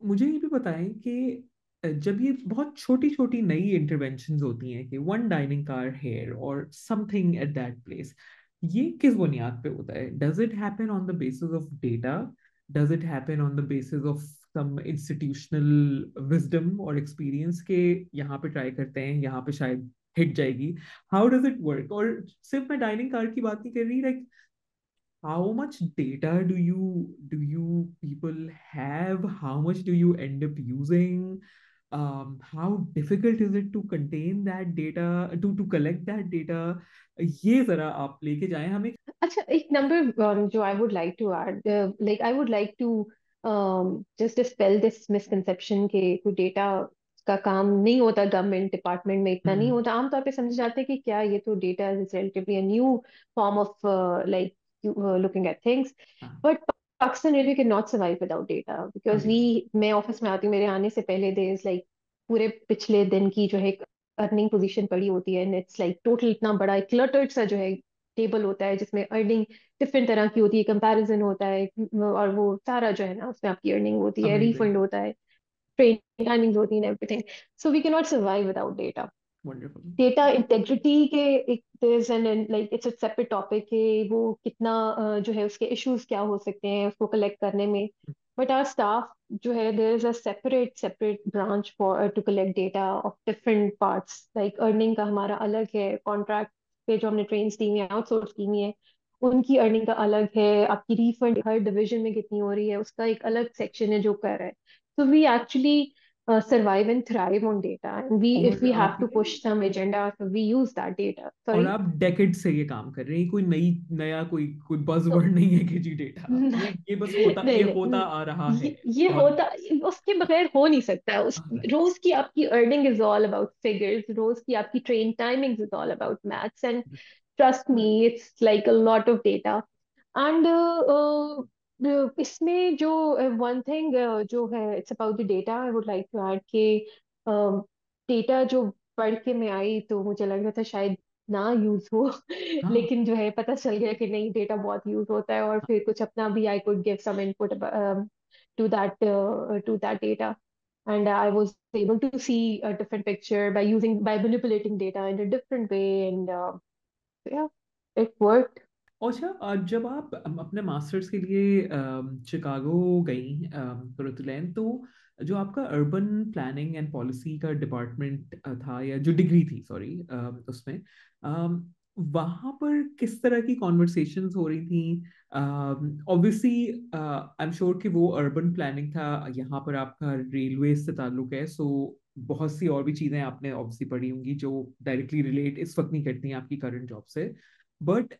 मुझे ये भी बताएं कि जब ये बहुत छोटी छोटी नई इंटरवेंशंस होती हैं कि वन डाइनिंग कार हेयर और समथिंग एट दैट प्लेस, ये किस बुनियाद पे होता है? Does it happen on the basis of data? Does it happen on the basis of some institutional wisdom और एक्सपीरियंस के यहाँ पे ट्राई करते हैं, यहाँ पे शायद हिट जाएगी? How does it work? और सिर्फ मैं डाइनिंग कार की बात नहीं कर रही, like how much data do you people have? How much do you end up using? How difficult is it to contain that data, to collect that data? ये जरा आप लेके जाएं हमें। अच्छा, एक नंबर जो I would like to add, like I would like to just dispel this misconception के कोई डेटा का काम नहीं होता, गवर्नमेंट डिपार्टमेंट में इतना नहीं हम्म। होता। आमतौर पे समझे जाते हैं कि क्या ये तो data is relatively a new form of like looking at things, हाँ। But Pakistan railway can not survive without data, because we, amazing. मैं ऑफिस में आती हूँ, मेरे आने से पहले देयर इज लाइक पूरे पिछले दिन की जो है अर्निंग पोजीशन पड़ी होती है, एंड इट्स लाइक टोटल इतना बड़ा एक क्लटर्ड सा जो है टेबल होता है जिसमें अर्निंग डिफरेंट तरह की होती है, कंपैरिजन होता है, और वो सारा जो है ना उसमें आपकी अर्निंग होती है, अमेजिंग। रिफंड होता है, ट्रेन टाइमिंग्स होती है, everything. So we can not survive without data. Wonderful. Data integrity के एक there's an like it's a separate topic है, वो कितना जो है उसके इश्यूज क्या हो सकते हैं उसको कलेक्ट करने में, बट आवर स्टाफ जो है there is a separate branch for to collect data of different parts, like earning का हमारा अलग है, कॉन्ट्रैक्ट पे जो हमने ट्रेन की हुई है आउटसोर्स की हुई है उनकी अर्निंग का अलग है, आपकी रिफंड हर डिवीजन में कितनी हो रही है उसका एक अलग सेक्शन है जो कर रहा है। So we actually survive and thrive on data. And we, if और we have to आपने push some agenda, so we use that data. और Sorry. आप डेकेड से ये काम कर रहे हैं, कोई नया कोई कोई तो बज़वर्ड नहीं है कि जी डेटा, नहीं ये बस होता, ये नहीं होता नहीं, आ रहा है। ये और होता, उसके बगैर हो नहीं सकता। उस राइट। रोज की आपकी earning is all about figures, रोज की आपकी train timing is all about maths, and trust me it's like a lot of data. And इसमें जो वन थिंग जो है it's about the data, I would like to add कि data जो पढ़ के मैं आई तो मुझे लग रहा था शायद ना यूज हो हाँ। लेकिन जो है पता चल गया कि नहीं, डेटा बहुत यूज होता है, और फिर कुछ अपना भी I could give some input to that data, and I was able to see a different picture by manipulating data in a different way, and yeah, it worked. अच्छा, जब आप अपने मास्टर्स के लिए शिकागो गई, कुरतुलैन, तो जो आपका अर्बन प्लानिंग एंड पॉलिसी का डिपार्टमेंट था, या जो डिग्री थी, सॉरी, उसमें वहाँ पर किस तरह की कॉन्वर्सेशंस हो रही थी? ऑब्वियसली आई एम श्योर कि वो अर्बन प्लानिंग था, यहाँ पर आपका रेलवे से ताल्लुक है, सो बहुत सी और भी चीज़ें आपने ऑब्वियसली पढ़ी होंगी जो डायरेक्टली रिलेट इस वक्त नहीं करती हैं आपकी करंट जॉब से। बट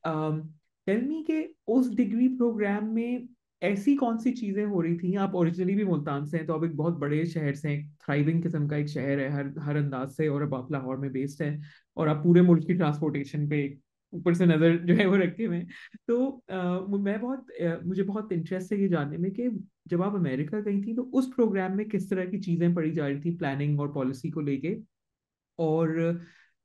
टेल मी के उस डिग्री प्रोग्राम में ऐसी कौन सी चीजें हो रही थी? आप ओरिजिनली भी मुल्तान से हैं, तो आप एक बहुत बड़े शहर से, एक थ्राइविंग किस्म का एक शहर है हर हर अंदाज से, और अब आप लाहौर में बेस्ड हैं, और आप पूरे मुल्क की ट्रांसपोर्टेशन पे ऊपर से नजर जो है वो रखे हुए हैं। तो मुझे बहुत इंटरेस्ट है ये जानने में कि जब आप अमेरिका गई थी तो उस प्रोग्राम में किस तरह की चीजें पढ़ी जा रही थी प्लानिंग और पॉलिसी को लेके, और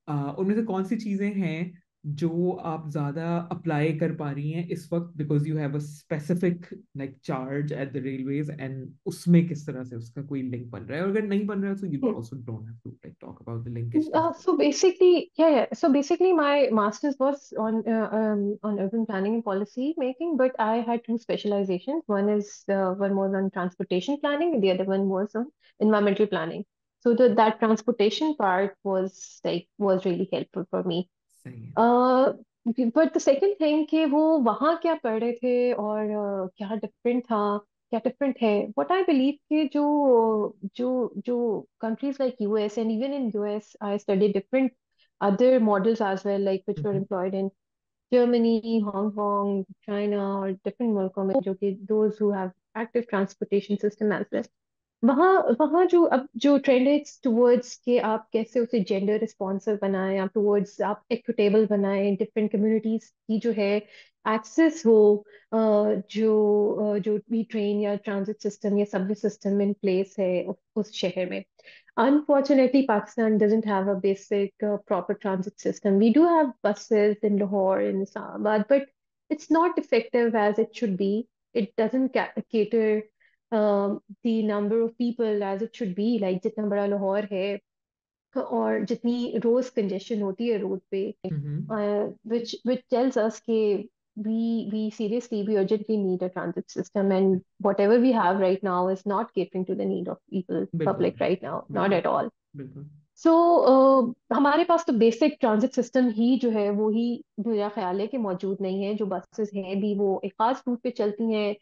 उनमें से कौन सी चीजें हैं जो आप ज्यादा अप्लाई कर पा रही हैं इस वक्त, because you have a specific like charge at the railways, and उसमें किस तरह से उसका कोई लिंक बन रहा है, और अगर नहीं बन रहा है तो you also don't have to like talk about the linkage necessary. So basically, yeah. So basically, my master's was on urban planning and policy making, but I had two specializations. One was on transportation planning, and the other one was on environmental planning. So that transportation part was really helpful for me. सही है। uh, but the second thing कि वो वहाँ क्या पढ़ रहे थे और क्या डिफरेंट था, क्या डिफरेंट है, what I believe कि जो countries like US, and even in US I studied different other models as well, like which were hmm. employed in Germany, Hong Kong, China, और different मुल्कों में जो कि those who have active transportation system as well। वहाँ वहाँ जो अब जो ट्रेंड है टुवर्ड्स कि आप कैसे उसे जेंडर रिस्पॉन्सिव बनाएं, आप टुवर्ड्स आप इक्विटेबल बनाएं, डिफरेंट कम्युनिटीज की जो है एक्सेस हो, जो भी ट्रेन या ट्रांजिट सिस्टम या सबवे सिस्टम इन प्लेस है उस शहर में। Unfortunately, Pakistan doesn't have a basic proper transit system. We do have buses in Lahore and Islamabad, but it's not effective as it should be. It doesn't cater the number of people as it should be. Like जितना बड़ा लाहौर है और जितनी रोज congestion होती है road पे, हम्म। which tells us कि we seriously we urgently need a transit system, and whatever we have right now is not catering to the need of people बिल्कुल public right now, not बिल्कुल at all. बिल्कुल। सो हमारे पास तो basic transit system ही जो है वो ही मेरा ख्याल है कि मौजूद नहीं है। जो बसेस हैं भी वो एक खास रूट पे चलती हैं,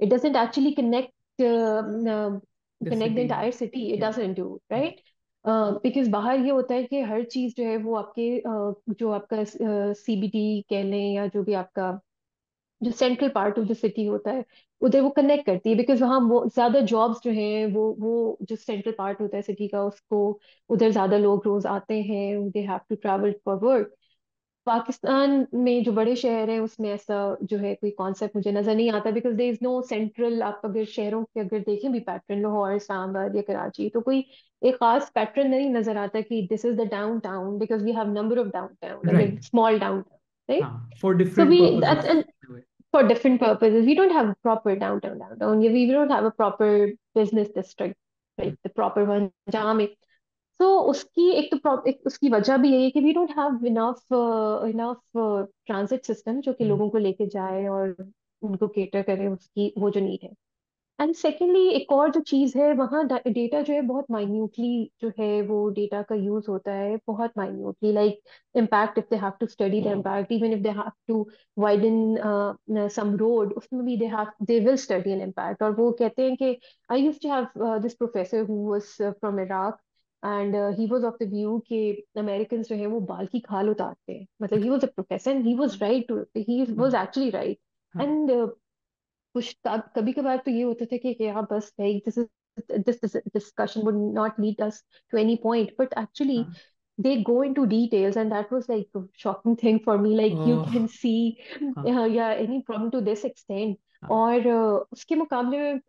it doesn't actually connect the connect the city. Entire city, it yeah. Doesn't do right. Because बाहर ये होता है कि हर चीज जो है वो आपके जो आपका सीबीडी कह लें या जो भी आपका जो central part of the city होता है उधर वो कनेक्ट करती है, बिकॉज वहाँ वो ज्यादा जॉब्स जो हैं वो जो सेंट्रल पार्ट होता है सिटी का उसको उधर ज्यादा लोग रोज आते हैं, they have to travel for work. Pakistan में जो बड़े शहर हैं उसमें ऐसा जो है कोई कॉन्सेप्ट मुझे नजर नहीं आता, because there is no central. आप अगर शहरों के अगर देखें भी पैटर्न, लाहौर, इस्लामाबाद या कराची, तो कोई एक खास पैटर्न नहीं नजर आता कि this is the downtown, because we have number of downtown, अगर right. Small downtown, right. हाँ, for So different purposes. for different purposes. We don't have a proper downtown. We don't have a proper business district, like the proper one. जहाँ में सो उसकी एक उसकी वजह भी यही है कि we don't have enough transit system जो कि हम्म। लोगों को लेके जाए और उनको केटर करे उसकी वो जो नीड है। एंड सेकेंडली एक और जो चीज़ है वहाँ डेटा जो है बहुत माइन्यूटली जो है वो डेटा का यूज होता है बहुत minutely like impact if they have to study the impact even if they have to widen some road उसमें भी they will study an impact. और वो कहते हैं कि I used to have this professor who was from Iraq and he was of the view कि American जो है वो बाल की खाल उतारते हैं। मतलब he was a professor and he was right, he was हाँ एक्चुअली राइट। हाँ एंड कुछ कभी कभार तो ये होता था कि यार बस भाई this discussion would not lead us to any point, but actually हाँ। they go into details and that was like a shocking thing for me, like you oh. can see हाँ yeah, any problem to this extent। हाँ। और उसके मुकाबले में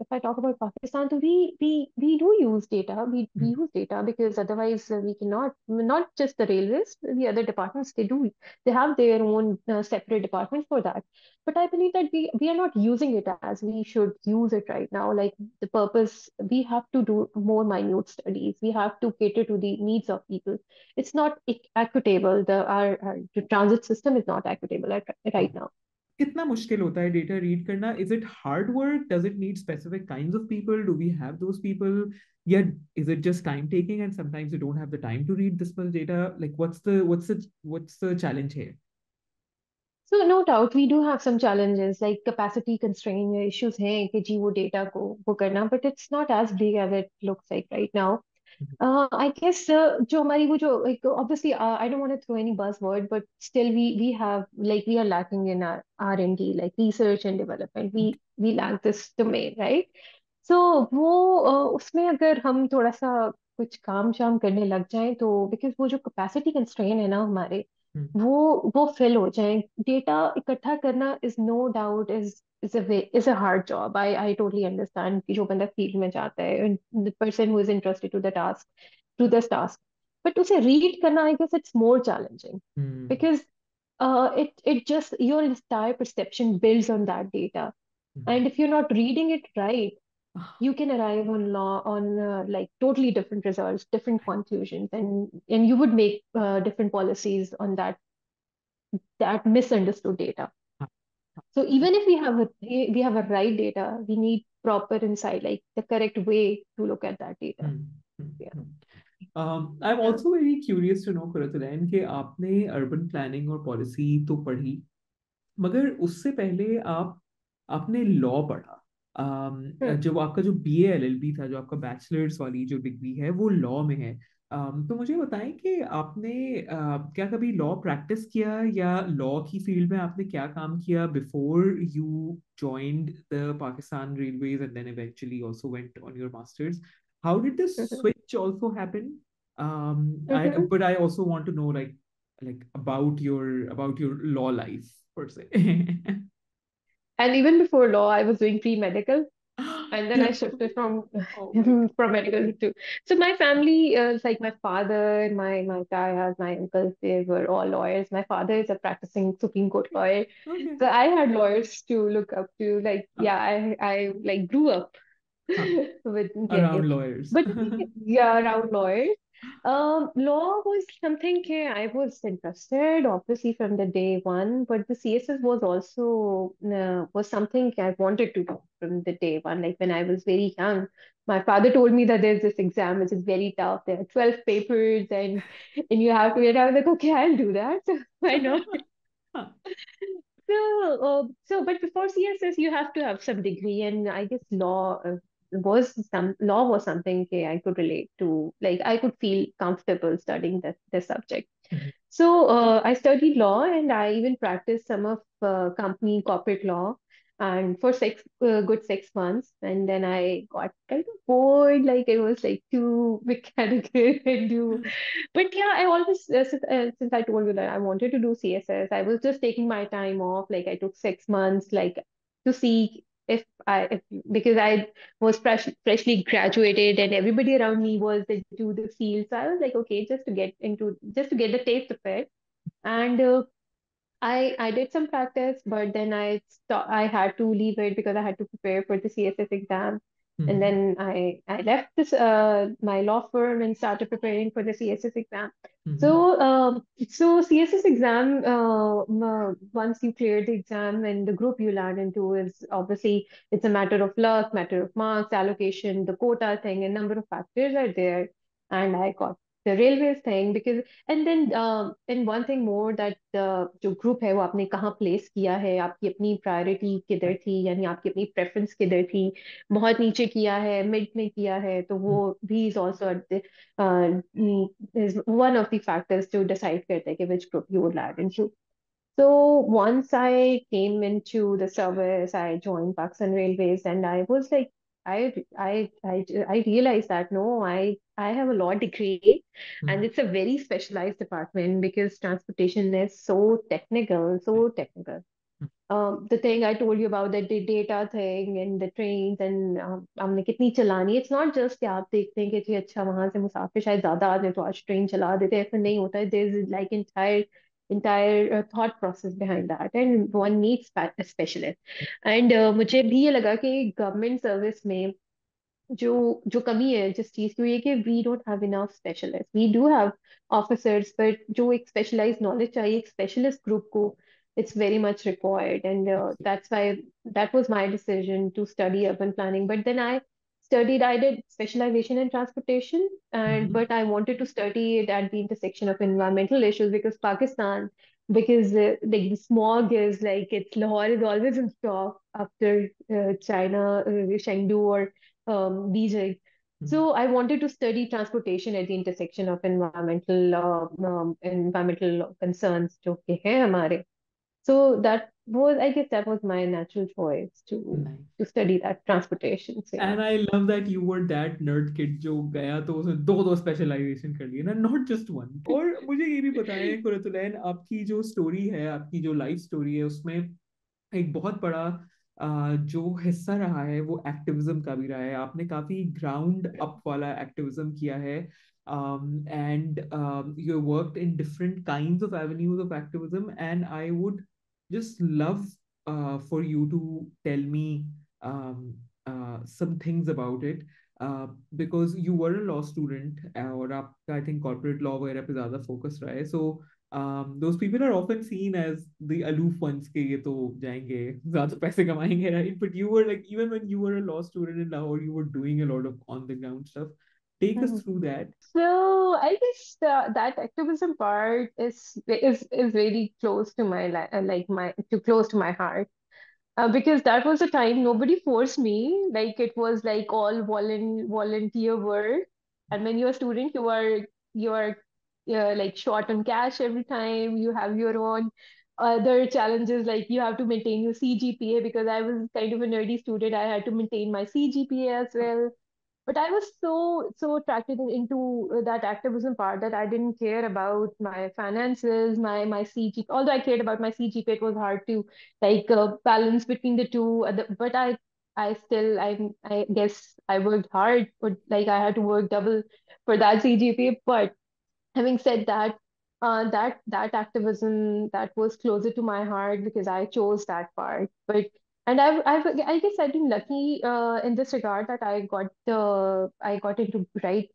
if I talk about Pakistan तो we do use data, we hmm. use data because otherwise we cannot, not just the railways, the other departments they do, they have their own separate department for that, but I believe that we are not using it as we should use it right now. Like the purpose, we have to do more minute studies. We have to cater to the needs of people. It's not equitable. Our the transit system is not equitable right हाँ। now. कितना मुश्किल होता है data read करना? Is it hard work? Does it need specific kinds of people? Do we have those people? या is it just time taking and sometimes you don't have the time to read this much data? Like what's the challenge here? So no doubt we do have some challenges like capacity constraint issues हैं कि जी वो data को वो करना, but it's not as big as it looks like right now. I guess जो हमारी वो जो like obviously I don't want to throw any buzzword, but still we have like we are lacking in our R&D like research and development. We lack this domain, right? So वो उसमें अगर हम थोड़ा सा कुछ काम शाम करने लग जाएं तो बिकॉज वो जो कैपेसिटी कंस्ट्रेन है ना हमारे वो फिल हो जाए। डेटा इकट्ठा करना is no doubt is a hard job. I totally understand कि जो बंदा फील्ड में जाता है the person who is interested to this task, but उसे रीड करना I guess it's more challenging because it just your entire perception builds on that data, and if you're not reading it right you can arrive on law on like totally different results, different conclusions, and you would make different policies on that misunderstood data. So even if we have a right data, we need proper insight, like the correct way to look at that data. Yeah, I am yeah. Also very curious to know Qurratulain कि आपने urban planning और policy तो पढ़ी, मगर उससे पहले आपने law पढ़ा। Hmm. जो आपका जो बीए एलएलबी था, जो आपका बैचलर्स वाली जो डिग्री है वो लॉ में है। तो मुझे बताएं कि आपने क्या कभी लॉ प्रैक्टिस किया, या लॉ की फील्ड में आपने क्या काम किया before you joined the Pakistan Railways and then eventually also went on your masters? How did this Mhm. switch also happen? I Mhm. but I also want to know like about your law life per se. And even before law, I was doing pre-medical, and then I Yeah. shifted from Oh my God. from medical to. So my family, is like my father, my dad, my uncles, they were all lawyers. My father is a practicing Supreme Court lawyer, Okay. so I had lawyers to look up to. Like, Uh, yeah, I like grew up huh. with Around getting, lawyers. but yeah, around lawyers. Law was something I was interested, obviously, from the day one, but the CSS was also was something I wanted to do from the day one. Like when I was very young, my father told me that there's this exam which is very tough. There are 12 papers and you have to. And I was like, okay, I'll do that. So why not? Huh. So, but before CSS, you have to have some degree, and I guess law was something I could relate to. Like I could feel comfortable studying this subject. Mhm. So I studied law, and I even practiced some of company corporate law, and for good 6 months, and then I got kind of bored. Like it was like too mechanical and too, but yeah, I always, since I told you that I wanted to do CSS, I was just taking my time off. Like I took 6 months, like to see if because I was freshly graduated and everybody around me was into the field. So I was like, okay, just to get the taste of it. And I did some practice, but then I had to leave it because I had to prepare for the CSS exam. And hmm then I left this my law firm and started preparing for the CSS exam. Hmm So CSS exam, once you clear the exam and the group you land into is obviously it's a matter of luck, matter of marks, allocation, the quota thing, a number of factors are there. And I got the railways thing because and one thing more that जो group है वो आपने कहाँ place किया है, आपकी अपनी priority किधर right. थी, यानी आपकी अपनी preference किधर थी, बहुत नीचे किया है, मिड में किया है, तो वो भी is also at the, is one of the factors to decide करते हैं कि which group you would land into. So once I came into the service, I joined Pakistan Railways, and I was like, I realized that no, I have a law degree, and hmm it's a very specialized department because transportation is so technical, so technical. The thing I told you about the data thing and the trains and हमने कितनी चलानी, it's not just कि आप देखते हैं कि जी अच्छा वहां से मुसाफिर शायद ज्यादा आ जाए तो आज ट्रेन चला देते हैं, ऐसा नहीं होता है. there is like entire thought process behind that and one needs a specialist. And मुझे भी ये लगा कि गवर्नमेंट सर्विस में जो जो कमी है जिस चीज की, वो ये कि we don't have enough specialist. We do have officers, but जो एक स्पेशलाइज्ड नॉलेज चाहिए एक स्पेशलिस्ट ग्रुप को, it's very much required. And Absolutely. that's why that was my decision to study urban planning. But then I did specialization in transportation, and hmm but I wanted to study it at the intersection of environmental issues because Pakistan, because like the smog is like it's Lahore is always in top after China, Chengdu or Beijing. Hmm So I wanted to study transportation at the intersection of environmental concerns जो कि हैं हमारे. So I guess that was my natural choice nice. to study that transportation. So yeah. And I love that you were that nerd kid जो गया तो उसने दो specialisation कर लिए ना, नॉट जस्ट वन. और मुझे ये भी पता है कुरतुलैन, आपकी जो स्टोरी है, आपकी जो लाइफ स्टोरी है, उसमें एक बहुत बड़ा जो हिस्सा रहा है वो एक्टिविज्म का भी रहा है. आपने काफी ग्राउंड अप वाला एक्टिविज्म किया है, and you worked in different kinds of avenues of activism. And I would just love for you to tell me um, some things about it, because you were a law student, और आपका I think corporate law वगैरह पे ज़्यादा focus रहा है. So those people are often seen as the aloof ones के ये तो जाएंगे ज़्यादा पैसे कमाएंगे, right? But you were like, even when you were a law student in Lahore, you were doing a lot of on the ground stuff. Take us Mhm. through that. So I guess that activism part is very close to my like my too close to my heart. Because that was a time nobody forced me. Like it was like all volunteer work. And when you're a student, you are like short on cash every time. You have your own other challenges, like you have to maintain your CGPA because I was kind of a nerdy student. I had to maintain my CGPA as well. But I was so attracted into that activism part that I didn't care about my finances, my CG. Although I cared about my CGPA, it was hard to like balance between the two. But I guess I worked hard, but like I had to work double for that CGPA. But having said that, that activism that was closer to my heart because I chose that part. But and I guess I've been lucky in this regard that I got into right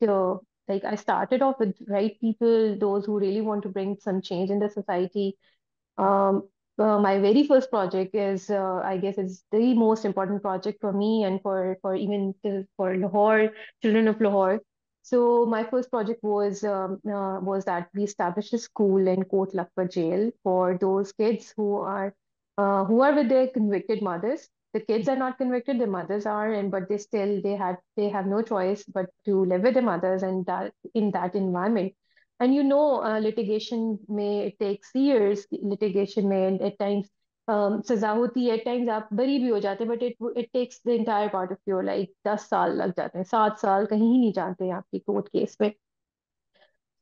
like I started off with right people, those who really want to bring some change in the society. um, my very first project is, I guess, is the most important project for me and for even for Lahore, children of Lahore. So my first project was that we established a school in Kot Lakwa jail for those kids who are with their convicted mothers. The kids are not convicted, the mothers are, and but they have no choice but to live with their mothers and that in that environment. And litigation may it takes years. Litigation may at times सजा होती है, at times आप बरी भी हो जाते हैं, but it takes the entire part of your like 10 साल लग जाते हैं, 7 साल कहीं ही नहीं जाते हैं आपकी कोर्ट केस में.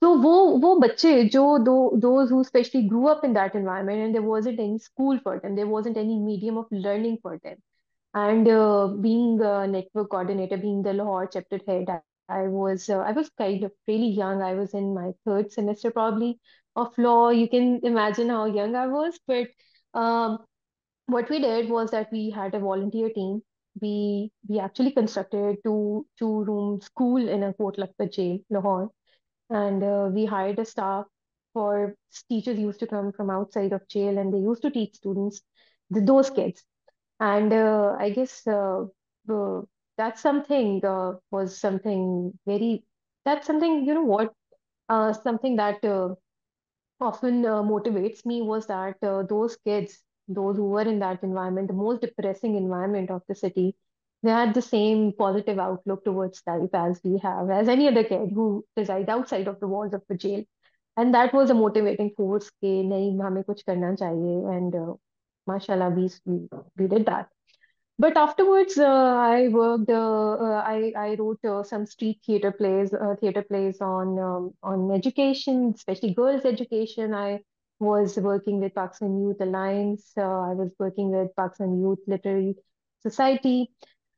तो वो बच्चे जो those who especially grew up in that environment and there wasn't any school for them, there wasn't any medium of learning for them. And being a network coordinator, being the Lahore chapter head, I was kind of really young. I was in my third semester probably of law. You can imagine how young I was. But um, what we did was that we had a volunteer team. we actually constructed two-room school in a Port Lakpat jail, Lahore, and we hired a staff for teachers used to come from outside of jail, and they used to teach students, those kids. And I guess uh, that's something was something very that's something what something that often motivates me was that those kids, those who were in that environment, the most depressing environment of the city, they had the same positive outlook towards life as we have, as any other kid who resides outside of the walls of the jail. And that was a motivating force कि नहीं हमें कुछ करना चाहिए and mashallah we did that. But afterwards, I worked. I wrote some street theater plays on education, especially girls' education. I was working with Pakistan Youth Alliance. I was working with Pakistan Youth Literary Society.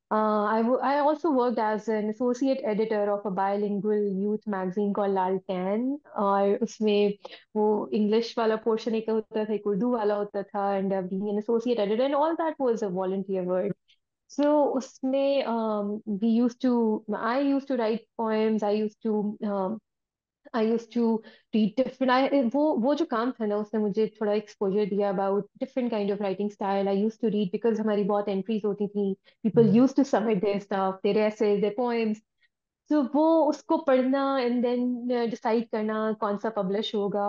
I also worked as an associate editor of a bilingual youth magazine called Laltan और उसमें वो English वाला portion एक होता था एक उर्दू वाला होता था and being an associate editor and all that was a volunteer work. So उसमें I used to write poems. I used to read different. वो जो काम था ना उसने मुझे थोड़ा exposure दिया about different kind of writing style. I used to read because हमारी बहुत entries होती थी. People hmm, used to submit their stuff, their essays, their poems. तो वो उसको पढ़ना एंड देन डिसाइड करना कौन सा पब्लिश होगा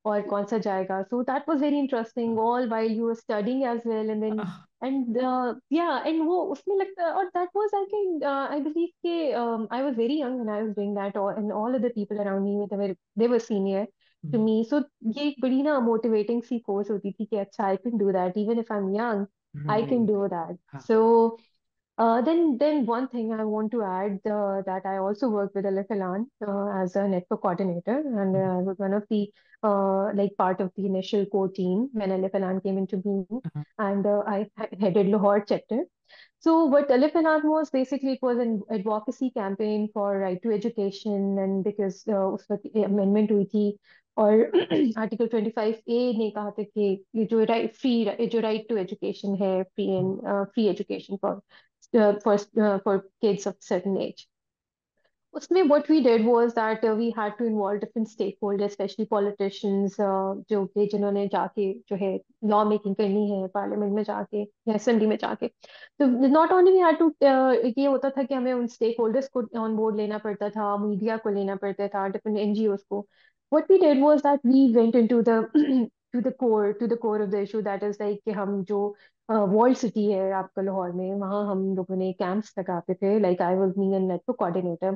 और कौन सा जाएगा so that was very interesting all while you were studying as well and then ah, and ya and वो उसमें लगता और that was I can I believe के I was very young when I was doing that and all other people around me they were senior to hmm, me so ये एक बड़ी ना motivating सी force होती थी कि अच्छा I can do that even if I am young I can write, do that हाँ, सो then one thing I want to add that I also worked with Alif Elan as a network coordinator, and hmm, I was one of the like part of the initial core team when Alif Elan came into being, हाँ, and headed Lahore chapter. So what Alif Elan was basically it was an advocacy campaign for right to education, and because उस वक्त amendment हुई थी और article 25A ने कहा था कि ये जो राइट टू एजुकेशन है free hmm, and free education for kids of certain age. उसमें what we did was that we had to involve different stakeholders, especially politicians, जो कि जिन्होंने जाके जो है लॉ मेकिंग करनी है पार्लियामेंट में जाके या असेंबली में जाके तो not only we had to ये होता था कि हमें उन स्टेक होल्डर्स को ऑन बोर्ड लेना पड़ता था मीडिया को लेना पड़ता था डिफरेंट एनजीओज को what we did was that we went into the to the core of the issue that is like कि हम जो वॉल्ड सिटी है आपका लाहौर में वहाँ हम लोगों ने कैंप्स लगाते थे like I was being a network coordinator.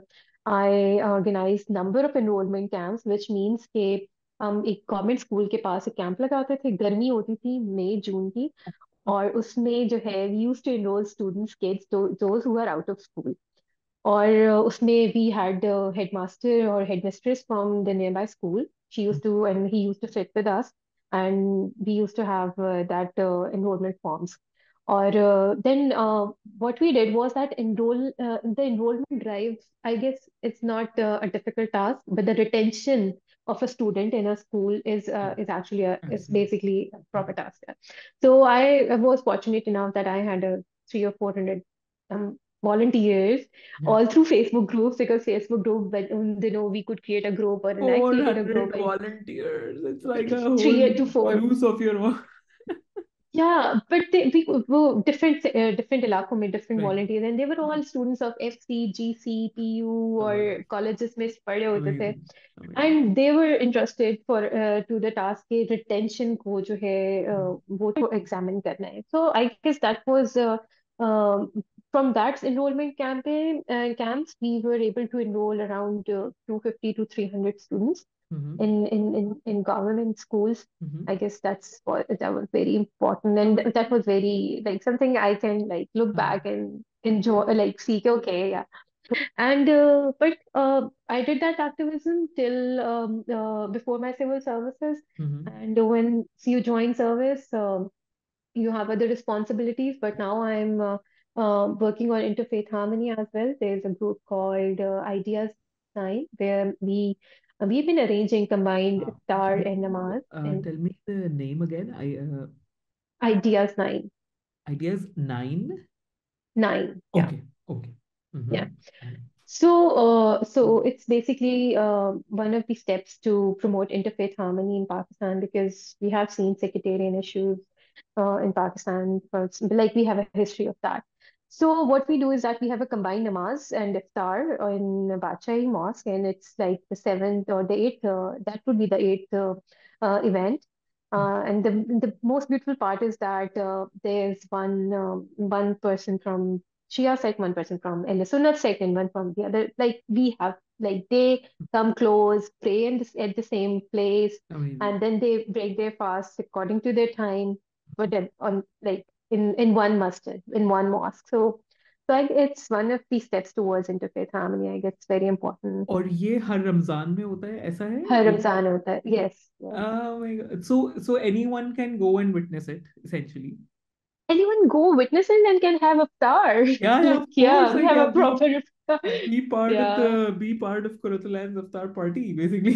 I organized number of enrollment camps, which means कि हम एक गवर्नमेंट स्कूल के पास एक कैंप लगाते थे गर्मी होती थी मई जून की और उसमें जो है we used to enrol students kids those who are out of school और उसमें we had the headmaster or headmistress from the nearby school. She used to and he used to sit with us, and we used to have that enrollment forms. Or then what we did was that the enrollment drive. I guess it's not a difficult task, but the retention of a student in a school is actually is absolutely, basically a yeah, proper task. Yeah. So I was fortunate enough that I had a 300 or 400 volunteers yeah. all through Facebook groups because Facebook group, but we could create a group or and I created a group 400 like volunteers, it's like a whole 3 to 4. use of your work. Yeah, but वो different इलाकों में different Right, volunteers and they were right, all students of FC, GC, PU और amazing, colleges में पढ़े होते थे amazing, amazing. and they were interested for to the task के retention को जो है हम्म, वो examine करना है. So I guess that was um, from that enrollment camps we were able to enroll around 250 to 300 students hmm, in government schools. Hmm, I guess that was very important, and that amazing, was very like something I can like look हाँ, back and enjoy, like see, okay, yeah. And but I did that activism till before my civil services, hmm, and when you join service, you have other responsibilities. But now I'm working on interfaith harmony as well. There's a group called Ideas Nine where we've been arranging combined can iftar and you namaz and tell me the name again? Ideas Nine. Ideas 9. 9. Yeah. Okay, okay. Yeah. Mm-hmm. So it's basically one of the steps to promote interfaith harmony in Pakistan, because we have seen sectarian issues in Pakistan. Like, we have a history of that. So what we do is that we have a combined namaz and iftar in Bacha'i Mosque, and it's like the seventh or the eighth. That would be the eighth event. And the most beautiful part is that there's one person from Shia sect, one person from Ahl Sunnah sect, and one from the other. Like, we have, like, they come close, pray at the same place, Amazing. and then they break their fast according to their time, but then on, like, in one masjid, in one mosque. It's one of the steps towards interfaith harmony. I guess it's very important. और ये हर रमजान में होता है, ऐसा है हर एक? रमजान होता है. Yes, yes. Oh my God. So anyone can go and witness it, essentially. Anyone go witness it and can have a star. Yeah, Like, of course. yeah, we Like, have yeah, a proper iftar. Yeah. be part of Qurat-ul-ain's Iftar party, basically.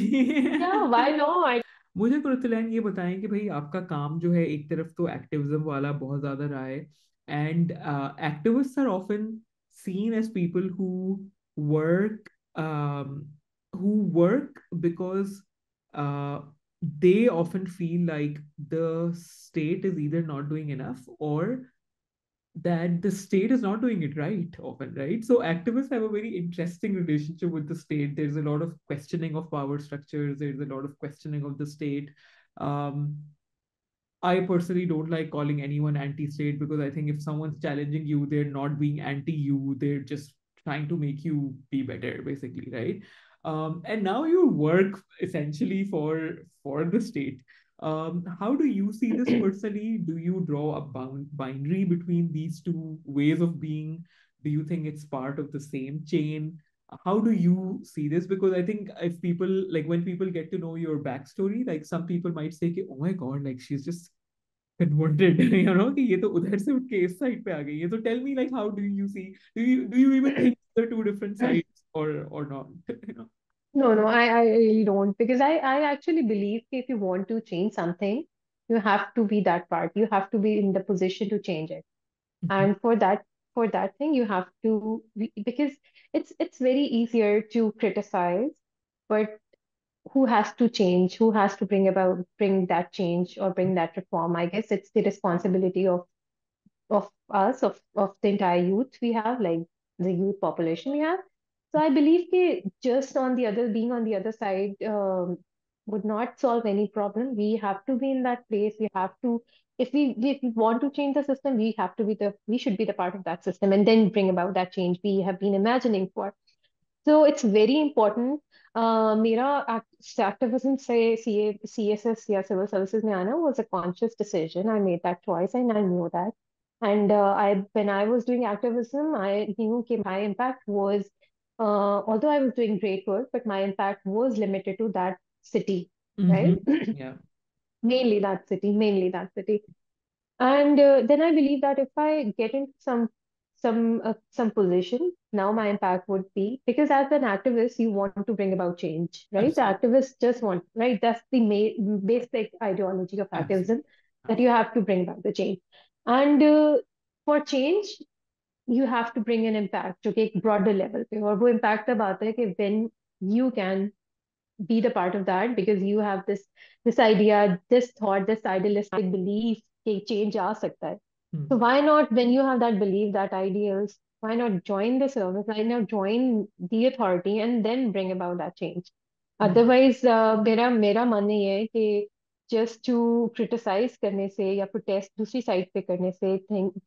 Yeah, why not? मुझे कुरतलैन ये बताएं कि भाई आपका काम जो है, एक तरफ तो एक्टिविज्म वाला बहुत ज्यादा रहा है, and activists are often seen as people work um, who work because uh, they often feel like the state is either not doing enough, or that the state is not doing it right often, right? So activists have a very interesting relationship with the state. There's a lot of questioning of power structures, there's a lot of questioning of the state. um, I personally don't like calling anyone anti-state, because I think if someone's challenging you, they're not being anti-you, they're just trying to make you be better, basically, right? And now you work essentially for the state. How do you see this personally? Do you draw a binary between these two ways of being? Do you think it's part of the same chain? How do you see this? Because I think if people, like, when people get to know your backstory, like, some people might say कि, oh my god, like, she's just converted, कि ये तो उधर से उठ के इस side पे आ गई है. So tell me, like, how do you see, do you even think the two different sides, or not? No, no, I really don't, because I actually believe if you want to change something, you have to be that part. You have to be in the position to change it. Mhm. And for that thing, you have to because it's very easier to criticize, but who has to change? Who has to bring that change or bring that reform? I guess it's the responsibility of us, of the entire youth we have, like the youth population we have. So I believe that just being on the other side would not solve any problem. We have to be in that place. We have to, if we want to change the system, we should be the part of that system and then bring about that change we have been imagining for. So it's very important. मेरा activism से CSS या civil services में आना was a conscious decision. I made that choice and I knew that. And when I was doing activism, I knew that my impact was, although I was doing great work, but my impact was limited to that city, right? Mm-hmm. Yeah. Mainly that city. And then I believe that if I get into some position, now my impact would be, because as an activist, you want to bring about change, right? The Absolutely. activists just want, right? That's the basic ideology of Absolutely. activism, that you Absolutely. have to bring about the change. And for change, you have to bring an impact to एक broader level पे, और वो impact तब आता है कि when you can be the part of that, because you have this idea, this thought, this idealistic belief कि change आ सकता है. So Hmm. why not, when you have that belief, that ideals, why not join the service? Why not join the authority and then bring about that change? Hmm. Otherwise, मेरा मानना ये है कि just to criticize करने से या protest दूसरी side पे करने से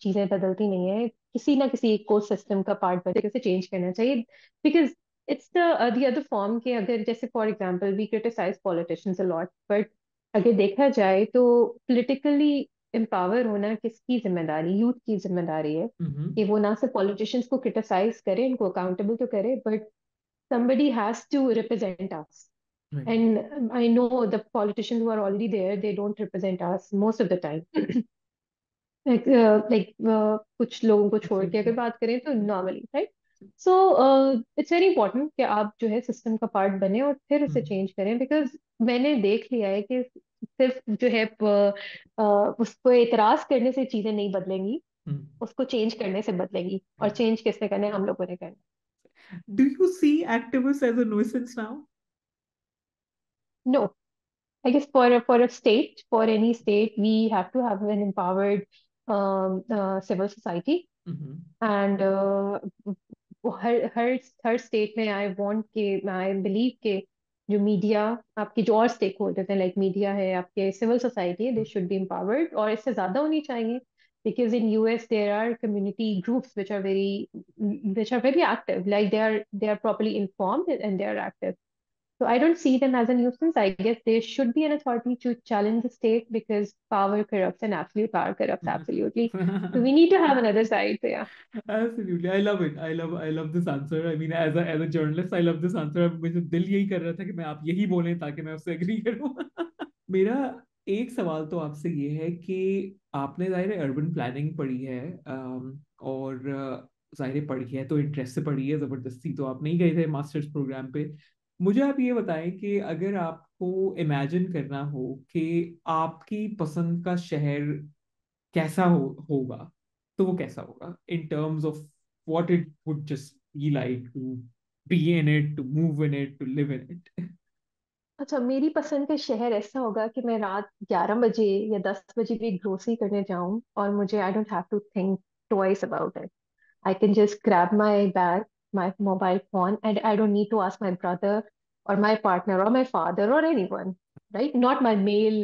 चीजें बदलती नहीं है. किसी ना किसी इकोसिस्टम का पार्ट बन के चेंज करना चाहिए, because it's the other form के, अगर जैसे for example we criticise politicians a lot, but अगर देखा जाए तो politically empower होना किसकी जिम्मेदारी, यूथ की जिम्मेदारी है, Mm-hmm. कि वो ना सिर्फ पॉलिटिशियंस को क्रिटिसाइज करे, उनको अकाउंटेबल तो करे, but somebody has to represent us. Right. And I know the politicians who are already there, they don't represent us most of the time. कुछ लोगों को छोड़ के अगर Absolutely. बात करें तो normally, right? So it's very important कि आप जो है सिस्टम का पार्ट बने और फिर उसे Hmm. चेंज करें, बिकॉज मैंने देख लिया है कि सिर्फ जो है उस पर एतराज करने से चीजें नहीं बदलेंगी. हम्म। उसको चेंज करने से बदलेगी, और चेंज किसने करना है? हम लोगों ने करना Do you see activists as a nuisance now? है। No, I guess for a state, for any state, we have to have an empowered civil society. Mm-hmm. And वो हर स्टेट में आई बिलीव के जो मीडिया, आपके जो और स्टेक होल्डर्स हैं, like media है, आपके सिविल सोसाइटी है, दे शुड बी empowered, और इससे ज्यादा होनी चाहिए। because in US there are community groups which are very active, like they are properly informed and they are active. So I don't see them as a nuisance. I guess there should be an authority to challenge the state, because power corrupts and absolute power corrupts absolutely. So we need to have another side. So yeah. Absolutely, I love it. I love this answer. I mean, as a journalist, I love this answer. मुझे दिल यही कर रहा था कि मैं आप यही बोलें ताकि मैं उससे एग्री करूं. मेरा एक सवाल तो आपसे ये है कि आपने जाहिर है अर्बन प्लानिंग पढ़ी है, और जाहिर है पढ़ी है तो इंटरेस्ट से पढ़ी है, जबरदस्ती तो आप नहीं गए थे मास्टर्स प्रोग्राम पे. मुझे आप ये बताएं कि अगर आपको इमेजिन करना हो कि आपकी पसंद का शहर कैसा होगा, तो वो कैसा होगा in terms of what it would just be like to be in it, to move in it, to live in it. अच्छा, मेरी पसंद का शहर ऐसा होगा कि मैं रात 11 बजे या 10 बजे भी ग्रोसरी करने जाऊं, और मुझे I don't have to think twice about it. I can just grab my bag, my mobile phone, and I don't need to ask my brother or my partner or my father or anyone, right? Not my male,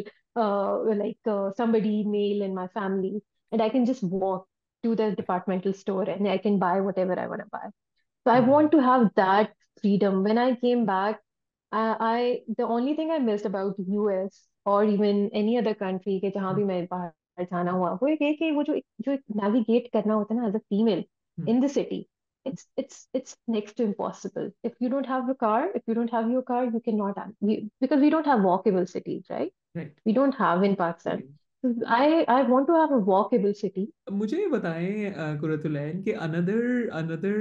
somebody male in my family. And I can just walk to the departmental store and I can buy whatever I want to buy. So I want to have that freedom. When I came back, the only thing I missed about US or even any other country के जहाँ भी मैं बाहर जाना हुआ, वो एक है कि वो जो navigate करना होता है ना, as a female in the city, it's next to impossible. If you don't have a car, if you don't have your car, you cannot because we don't have walkable cities, right? Right. We don't have in Pakistan. So I want to have a walkable city. मुझे ये बताएं कुरतुलैन कि another another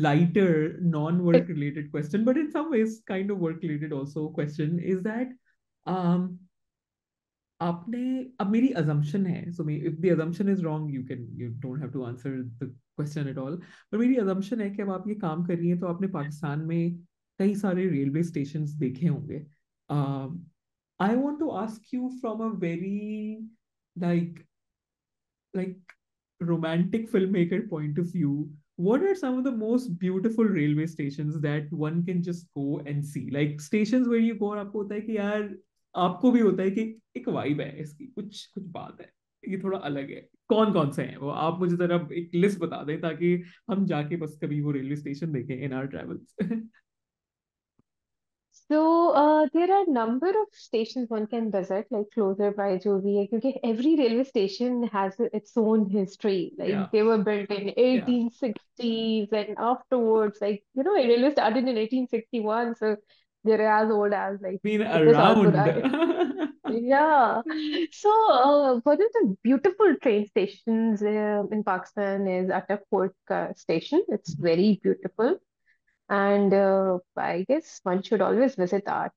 lighter non-work related question, but in some ways kind of work related also question is that um, आपने, अब मेरी assumption है, so if the assumption is wrong you don't have to answer the question at all, but मेरी assumption है कि अब आप ये काम कर रही हैं तो आपने पाकिस्तान में कई सारे रेलवे स्टेशंस देखे होंगे. I want to ask you from a very like like romantic filmmaker point of view, what are some of the most beautiful railway stations that one can just go and see? Like stations where you go और आपको होता है कि यार, आपको भी होता है कि एक वाइब है इसकी, कुछ कुछ बात है, ये थोड़ा अलग है. कौन कौन से हैं वो, आप मुझे जरा एक लिस्ट बता दें ताकि हम जाके बस कभी वो रेलवे स्टेशन देखें in our travels. So there are number of stations one can visit, like closer by जो भी है, क्योंकि every railway station has its own history. Like Yeah, they were built in yeah. 1860s, and afterwards, like a railway started in 1861, so they're as old as like Been इतने साल around. पुराने. Yeah. So one of the beautiful train stations in Pakistan is Atak Fort station. It's very beautiful, and I guess one should always visit that.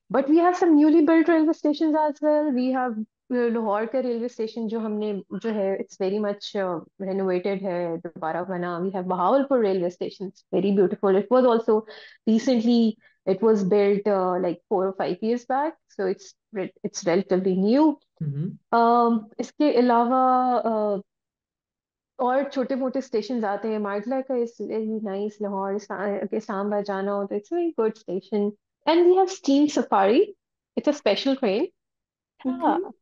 But we have some newly built railway stations as well. We have Lahore का railway station जो है, it's very much renovated है, दोबारा बना. We have Bahawalpur railway station. It's very beautiful. It was also recently, it was built like 4 or 5 years back, so it's relatively new. Mhm. इसके अलावा और छोटे मोटे स्टेशन आते हैं. मार्टला का इज वेरी नाइस. लाहौर के सांबा जाना हो तो it's very good station. And we have steam safari. It's a special train. Okay. हाँ.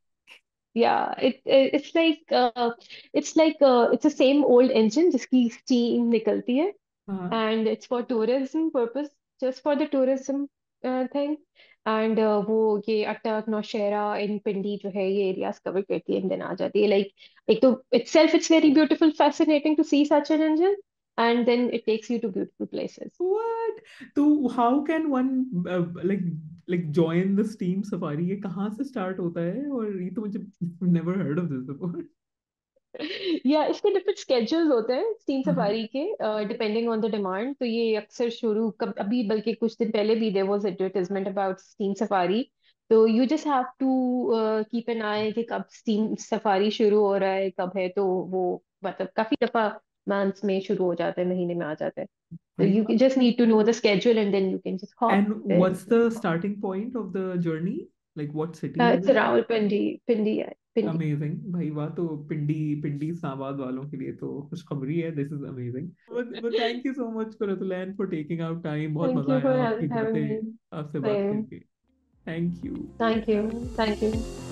Yeah, it's the same old engine जिसकी steam निकलती है, हाँ. and it's for tourism purpose, just for the tourism thing. And वो ये अटक नौशेरा इन पिंडी जो है, ये एरियाज कवर करती है, दिन आ जाती है. लाइक एक तो itself it's very beautiful, fascinating to see such an engine, and then it takes you to beautiful places. What? तो how can one join the steam safari? ये कहाँ से start होता है, और ये तो मुझे never heard of this before. या इसके डिफरेंट स्केड्यूल्स होते हैं स्टीम हाँ. सफारी के, डिपेंडिंग ऑन द डिमांड. तो ये अक्सर शुरू कब अभी, बल्कि कुछ दिन पहले भी there was advertisement about steam safari. तो you just have to keep an eye कि कब स्टीम सफारी शुरू हो रहा है, कब है, तो वो मतलब काफी दफा मंथ्स में शुरू हो जाता है, महीने में आ जाता है। So भाई you वाह। just need to know the schedule and then you can just hop And there. what's the starting point of the journey? Like what city is It's it? around Pindi, yeah, Pindi. Amazing भाई वाह। तो पिंडी, पिंडी इस्लामाबाद वालों के लिए तो खुशखबरी है। This is amazing. But thank you so much Qurratulain for taking out time. बहुत Thank मजा you आया for आपकी having बातें, me. आपसे बात Same. करके। Thank you. Thank you. Thank you.